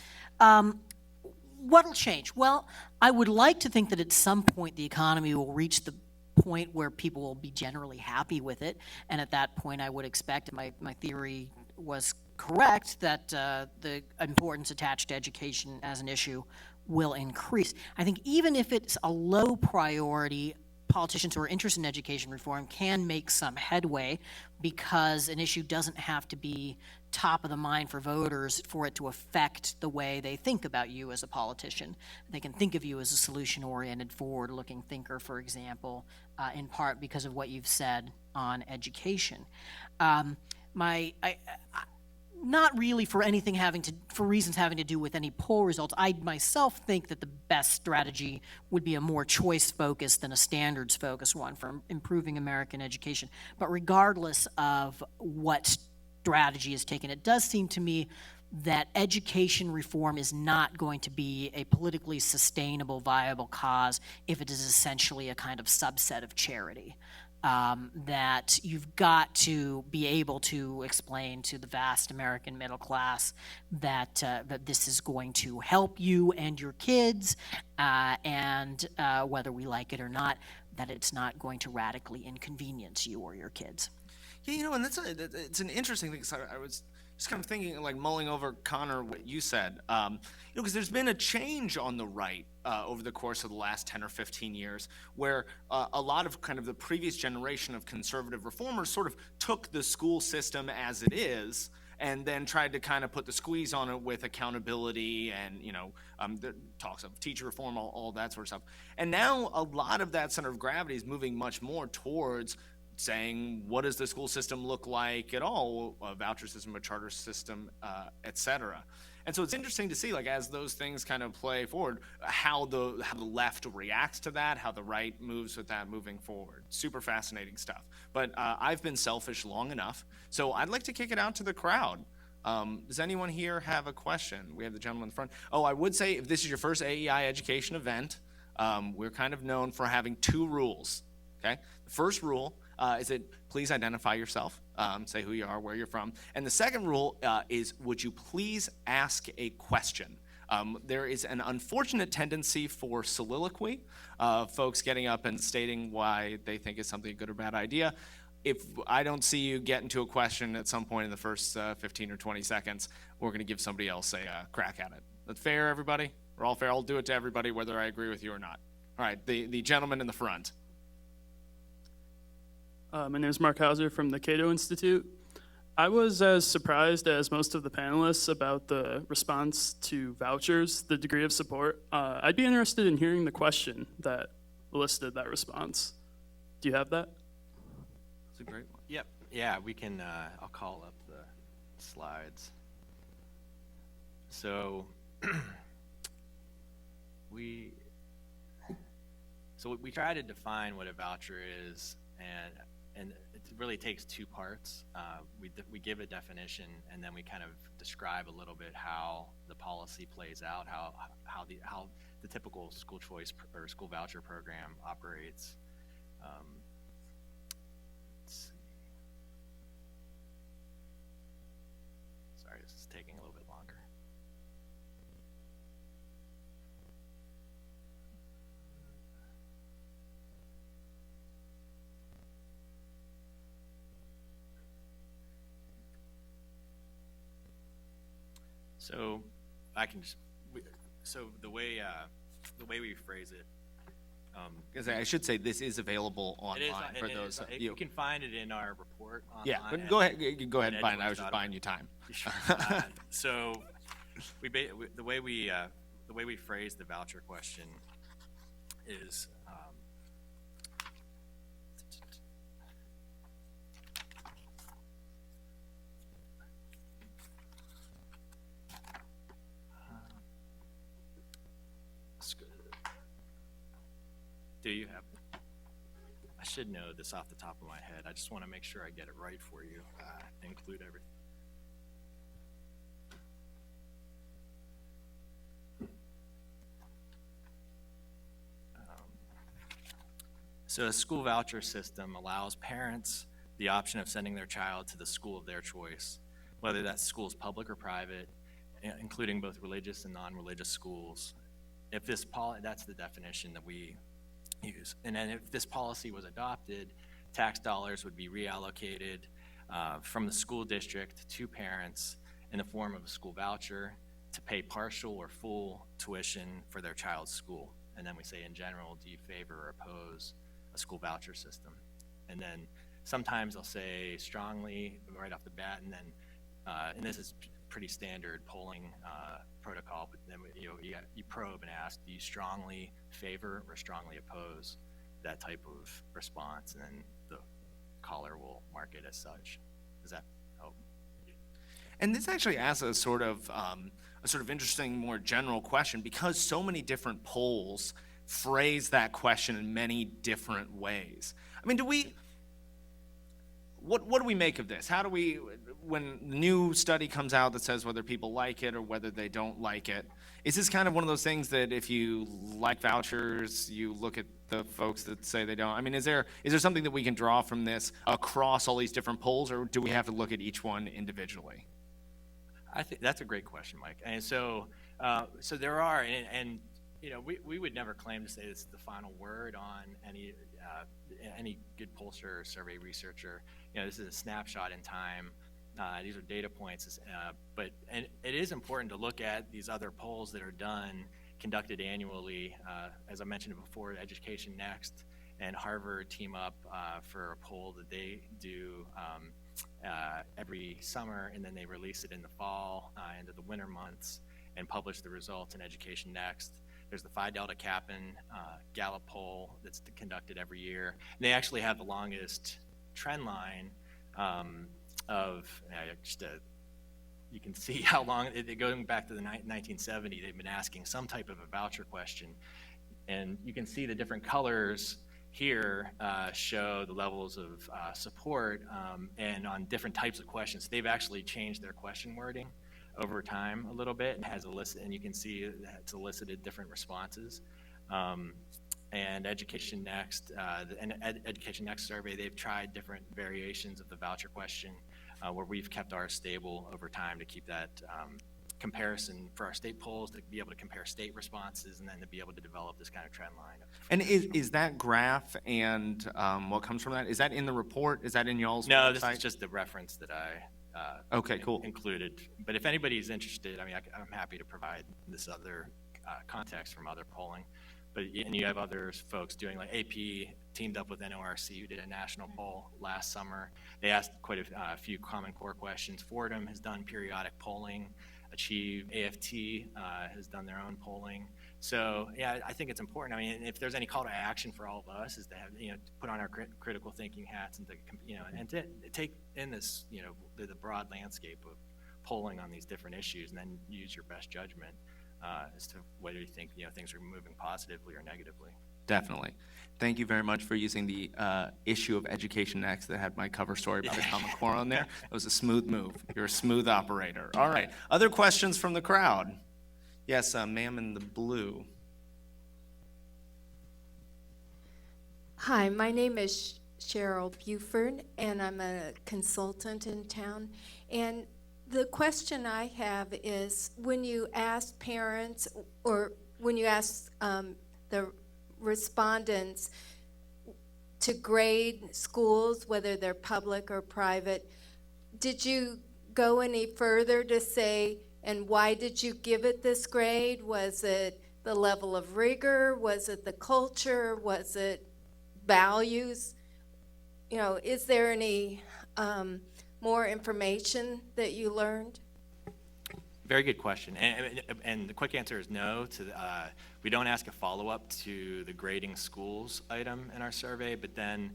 What'll change? Well, I would like to think that at some point the economy will reach the point where people will be generally happy with it, and at that point I would expect, my theory was correct, that the importance attached to education as an issue will increase. I think even if it's a low priority, politicians who are interested in education reform can make some headway, because an issue doesn't have to be top of the mind for voters for it to affect the way they think about you as a politician. They can think of you as a solution-oriented, forward-looking thinker, for example, in part because of what you've said on education. Not really for reasons having to do with any poll results. I myself think that the best strategy would be a more choice-focused than a standards-focused one for improving American education. But regardless of what strategy is taken, it does seem to me that education reform is not going to be a politically sustainable, viable cause if it is essentially a kind of subset of charity. That you've got to be able to explain to the vast American middle class that this is going to help you and your kids, and whether we like it or not, that it's not going to radically inconvenience you or your kids. Yeah, and it's an interesting thing, because I was just kind of thinking, like mulling over, Connor, what you said, because there's been a change on the right over the course of the last 10 or 15 years, where a lot of kind of the previous generation of conservative reformers sort of took the school system as it is and then tried to kind of put the squeeze on it with accountability and, the talks of teacher reform, all that sort of stuff. And now a lot of that center of gravity is moving much more towards saying, what does the school system look like at all, a voucher system, a charter system, et cetera. And so it's interesting to see, like, as those things kind of play forward, how the left reacts to that, how the right moves with that moving forward. Super fascinating stuff. But I've been selfish long enough, so I'd like to kick it out to the crowd. Does anyone here have a question? We have the gentleman in the front. Oh, I would say, if this is your first AEI education event, we're kind of known for having two rules, okay? The first rule is that please identify yourself, say who you are, where you're from. And the second rule is, would you please ask a question? There is an unfortunate tendency for soliloquy, folks getting up and stating why they think it's something a good or bad idea. If I don't see you get into a question at some point in the first 15 or 20 seconds, we're going to give somebody else a crack at it. That's fair, everybody? We're all fair. I'll do it to everybody, whether I agree with you or not. All right, the gentleman in the front. My name is Mark Hauser from the Cato Institute. I was as surprised as most of the panelists about the response to vouchers, the degree of support. I'd be interested in hearing the question that elicited that response. Do you have that? That's a great one. Yep. Yeah, we can, I'll call up the slides. So we try to define what a voucher is, and it really takes two parts. We give a definition, and then we kind of describe a little bit how the policy plays out, how the typical school choice or school voucher program operates. Let's see. Sorry, this is taking a little bit longer. So I can just, so the way we phrase it. Because I should say this is available online for it those. is, you can find it in our report online. Yeah, but go ahead. You can go ahead and find it. I was just buying you time. Sure. So the way we phrase the voucher question is. Do you have it? I should know this off the top of my head. I just want to make sure I get it right for you. Include everything. So a school voucher system allows parents the option of sending their child to the school of their choice, whether that school is public or private, including both religious and non-religious schools. If this that's the definition that we use. And then if this policy was adopted, tax dollars would be reallocated from the school district to parents in the form of a school voucher to pay partial or full tuition for their child's school. And then we say, in general, do you favor or oppose a school voucher system? And then sometimes they'll say strongly right off the bat, and then and this is pretty standard polling protocol, but then you probe and ask, do you strongly favor or strongly oppose that type of response? And then the caller will mark it as such. Does that help? And this actually asks a sort of interesting, more general question, because so many different polls phrase that question in many different ways. I mean, what do we make of this? How do we, when a new study comes out that says whether people like it or whether they don't like it, is this kind of one of those things that if you like vouchers, you look at the folks that say they don't? I mean, is there something that we can draw from this across all these different polls, or do we have to look at each one individually? I think that's a great question, Mike. And so there are, and you know, we would never claim to say this is the final word on any good pollster or survey researcher. You know, this is a snapshot in time. These are data points, but it is important to look at these other polls that are done, conducted annually. As I mentioned before, Education Next and Harvard team up for a poll that they do every summer, and then they release it in the fall into the winter months and publish the results in Education Next. There's the Phi Delta Kappan Gallup poll that's conducted every year. And they actually have the longest trend line you can see how long, going back to the 1970s, they've been asking some type of a voucher question. And you can see the different colors here show the levels of support and on different types of questions. They've actually changed their question wording over time a little bit, and you can see that it's elicited different responses. And Education Next, Education Next survey, they've tried different variations of the voucher question where we've kept ours stable over time to keep that comparison for our state polls, to be able to compare state responses, and then to be able to develop this kind of trend line. And is that graph and what comes from that, is that in the report? Is that in y'all's No, website? this is just the reference that I okay, cool. included. But if anybody's interested, I mean, I'm happy to provide this other context from other polling. and you have other folks doing, like AP teamed up with NORC, who did a national poll last summer. They asked quite a few Common Core questions. Fordham has done periodic polling. Achieve, AFT has done their own polling. So yeah, I think it's important. I mean, if there's any call to action for all of us, is to have, to put on our critical thinking hats and to take in this, the broad landscape of polling on these different issues, and then use your best judgment as to whether you think things are moving positively or negatively. Definitely. Thank you very much for using the issue of Education Next that had my cover story about the Common Core on there. It was a smooth move. You're a smooth operator. All right. Other questions from the crowd? Yes, ma'am in the blue. Hi, my name is Cheryl Buford, and I'm a consultant in town. And the question I have is, when you ask parents, or when you ask the respondents to grade schools, whether they're public or private, did you go any further to say, and why did you give it this grade? Was it the level of rigor? Was it the culture? Was it values? Is there any more information that you learned? Very good question, and the quick answer is no. We don't ask a follow-up to the grading schools item in our survey, but then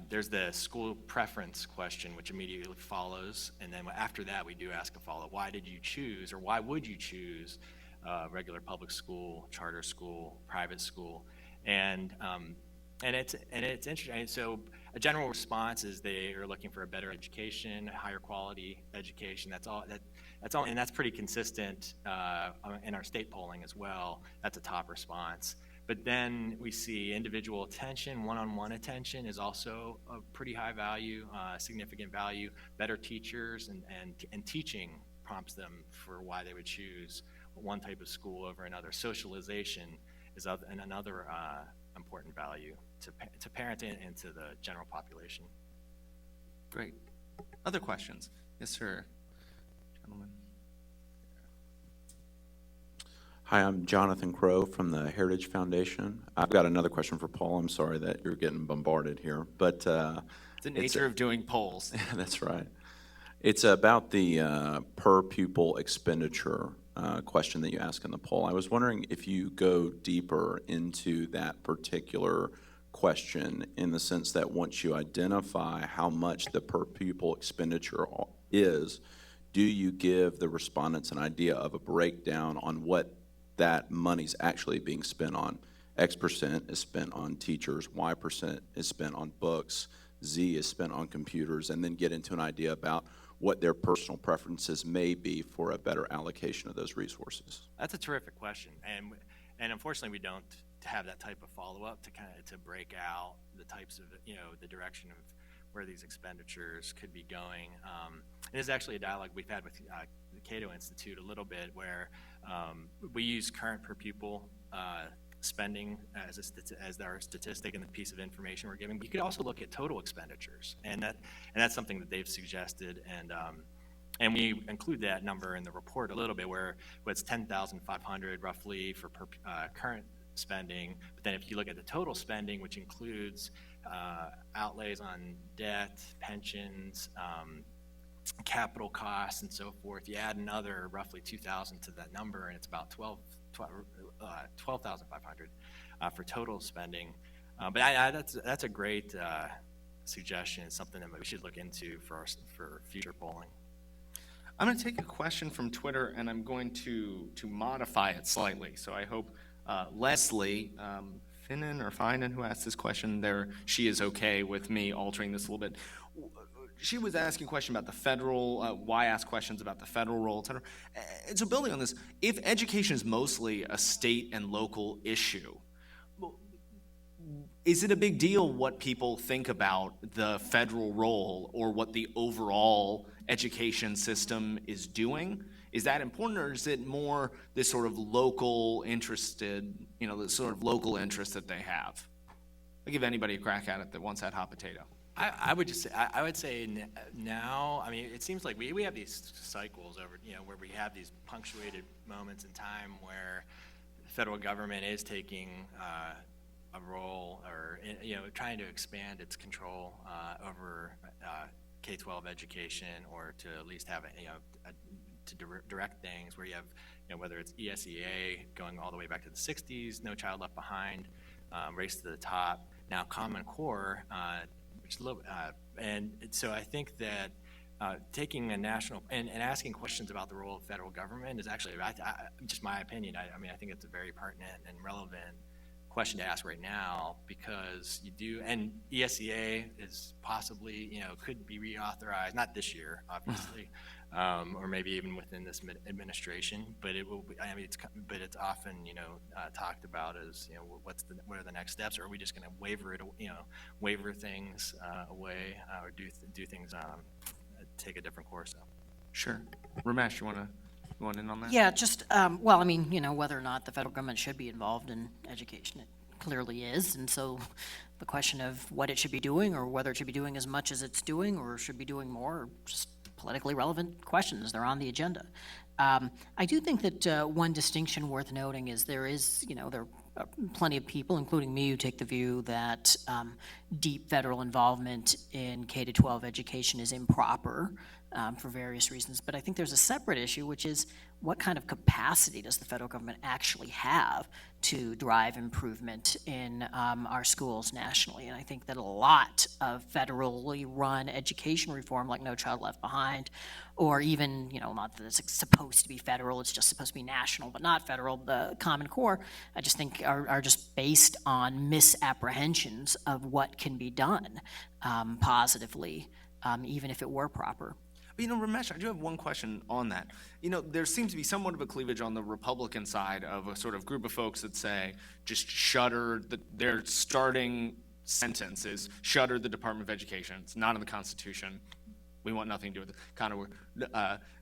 there's the school preference question, which immediately follows, and then after that we do ask a follow-up. Why did you choose, or why would you choose regular public school, charter school, private school? And it's interesting. So a general response is they are looking for a better education, a higher quality education. That's all, and that's pretty consistent in our state polling as well. That's a top response. But then we see individual attention, one-on-one attention is also a pretty high value, significant value. Better teachers and teaching prompts them for why they would choose one type of school over another. Socialization is another important value to parent and to the general population. Great. Other questions? Yes, sir. Gentlemen. Hi, I'm Jonathan Crow from the Heritage Foundation. I've got another question for Paul. I'm sorry that you're getting bombarded here, but It's the nature of doing polls. that's right. It's about the per pupil expenditure question that you ask in the poll. I was wondering if you go deeper into that particular question, in the sense that once you identify how much the per pupil expenditure is, do you give the respondents an idea of a breakdown on what that money's actually being spent on? X percent is spent on teachers, Y percent is spent on books, Z is spent on computers, and then get into an idea about what their personal preferences may be for a better allocation of those resources? That's a terrific question, and unfortunately we don't have that type of follow-up to break out the types of the direction of where these expenditures could be going. It is actually a dialogue we've had with the Cato Institute a little bit, where we use current per pupil spending as our statistic and the piece of information we're giving. But you could also look at total expenditures, and that's something that they've suggested, and we include that number in the report a little bit, where it's 10,500 roughly for current spending. But then if you look at the total spending, which includes outlays on debt, pensions, capital costs, and so forth, you add another roughly 2,000 to that number, and it's about 12,500 for total spending. But that's a great suggestion. It's something that we should look into for future polling. I'm going to take a question from Twitter, and I'm going to modify it slightly. So I hope Leslie Finan, who asked this question there, she is okay with me altering this a little bit. She was asking a question about the federal, why ask questions about the federal role, et cetera. And so building on this, if education is mostly a state and local issue, is it a big deal what people think about the federal role or what the overall education system is doing? Is that important, or is it more this sort of local interested, the sort of local interest that they have? I'll give anybody a crack at it that wants that hot potato. I would say now, I mean, it seems like we have these cycles over, where we have these punctuated moments in time where the federal government is taking a role, or trying to expand its control over K-12 education, or to at least have to direct things where you have, whether it's ESEA going all the way back to the 60s, No Child Left Behind, Race to the Top, now Common Core, which is a little, and so I think that taking a national and asking questions about the role of federal government is actually, just my opinion. I think it's a very pertinent and relevant question to ask right now, because you do, and ESEA is possibly, could be reauthorized, not this year, obviously, or maybe even within this administration, but it will be, but it's often, talked about as, what are the next steps, or are we just going to waiver things away, or do things, take a different course? Sure. Ramesh, you want in on that? Yeah, just, whether or not the federal government should be involved in education, it clearly is. And so the question of what it should be doing, or whether it should be doing as much as it's doing, or should be doing more, are just politically relevant questions. They're on the agenda. I do think that one distinction worth noting is there are plenty of people, including me, who take the view that deep federal involvement in K-12 education is improper for various reasons. But I think there's a separate issue, which is what kind of capacity does the federal government actually have to drive improvement in our schools nationally? And I think that a lot of federally run education reform, like No Child Left Behind, or even, not that it's supposed to be federal, it's just supposed to be national, but not federal, the Common Core, I just think are just based on misapprehensions of what can be done positively, even if it were proper. Ramesh, I do have one question on that. There seems to be somewhat of a cleavage on the Republican side of a sort of group of folks that say just shutter their starting sentence is shutter the Department of Education. It's not in the Constitution. We want nothing to do with it. Kind of we're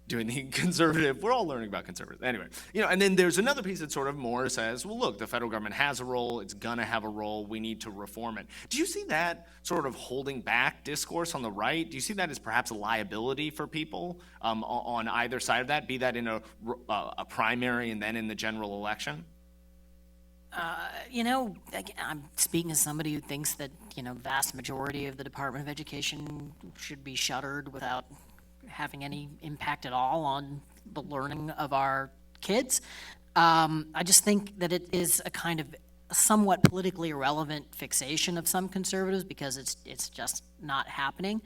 doing the conservative. We're all learning about conservative. Anyway, and then there's another piece that sort of more says, well, look, the federal government has a role. It's going to have a role. We need to reform it. Do you see that sort of holding back discourse on the right? Do you see that as perhaps a liability for people on either side of that, be that in a primary and then in the general election? I'm speaking as somebody who thinks that, the vast majority of the Department of Education should be shuttered without having any impact at all on the learning of our kids. I just think that it is a kind of somewhat politically irrelevant fixation of some conservatives, because it's just not happening.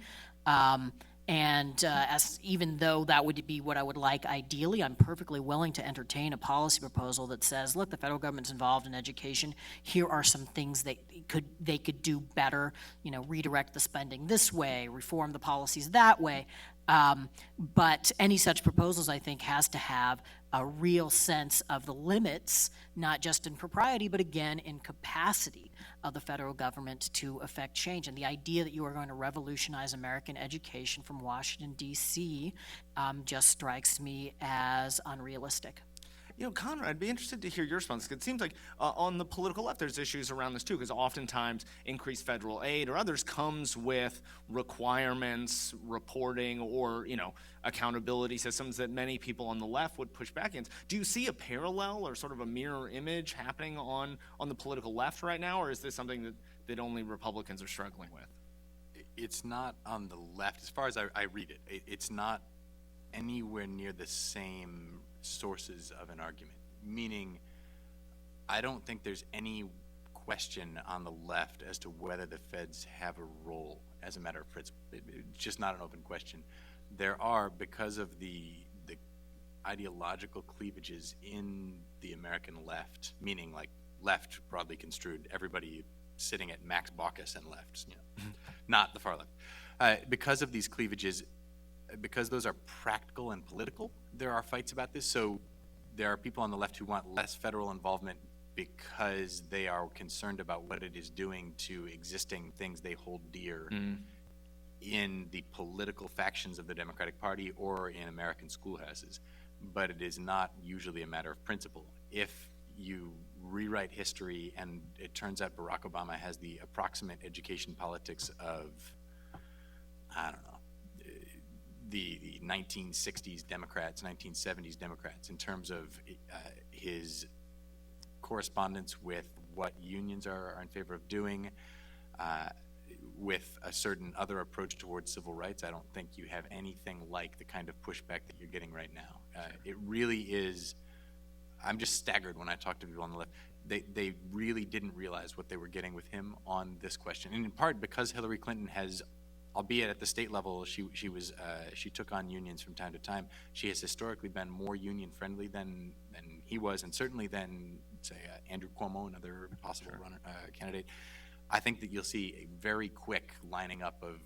As even though that would be what I would like ideally, I'm perfectly willing to entertain a policy proposal that says, look, the federal government's involved in education. Here are some things they could do better. Redirect the spending this way, reform the policies that way. But any such proposals, I think, has to have a real sense of the limits, not just in propriety, but again in capacity of the federal government to affect change. And the idea that you are going to revolutionize American education from Washington, D.C. Just strikes me as unrealistic. Conrad, I'd be interested to hear your response. It seems like on the political left, there's issues around this too, because oftentimes increased federal aid or others comes with requirements, reporting, or accountability systems that many people on the left would push back against. Do you see a parallel or sort of a mirror image happening on the political left right now, or is this something that only Republicans are struggling with? It's not on the left. As far as I read it, it's not anywhere near the same sources of an argument, meaning I don't think there's any question on the left as to whether the feds have a role as a matter of principle. It's just not an open question. There are, because of the ideological cleavages in the American left, meaning like left broadly construed, everybody sitting at Max Baucus and left, not the far left. Because of these cleavages, because those are practical and political, there are fights about this. So there are people on the left who want less federal involvement because they are concerned about what it is doing to existing things they hold dear in the political factions of the Democratic Party or in American schoolhouses. But it is not usually a matter of principle. If you rewrite history and it turns out Barack Obama has the approximate education politics of, I don't know, the 1960s Democrats, 1970s Democrats, in terms of his correspondence with what unions are in favor of doing, with a certain other approach towards civil rights. I don't think you have anything like the kind of pushback that you're getting right now. It really is, I'm just staggered when I talk to people on the left. They really didn't realize what they were getting with him on this question. And in part because Hillary Clinton has, albeit at the state level, she took on unions from time to time. She has historically been more union friendly than he was, and certainly than, say, Andrew Cuomo, another possible candidate. I think that you'll see a very quick lining up of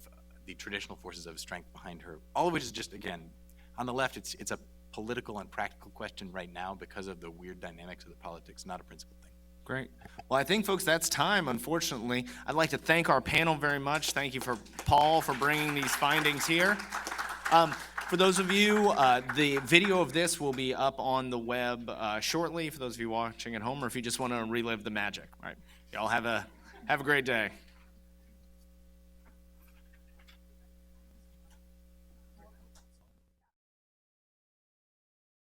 the traditional forces of strength behind her, all of which is just, again, on the left, it's a political and practical question right now because of the weird dynamics of the politics, not a principled thing. Great. Well, I think, folks, that's time, unfortunately. I'd like to thank our panel very much. Thank you for Paul for bringing these findings here. For those of you, the video of this will be up on the web shortly, for those of you watching at home, or if you just want to relive the magic. All right. Y'all have a great day.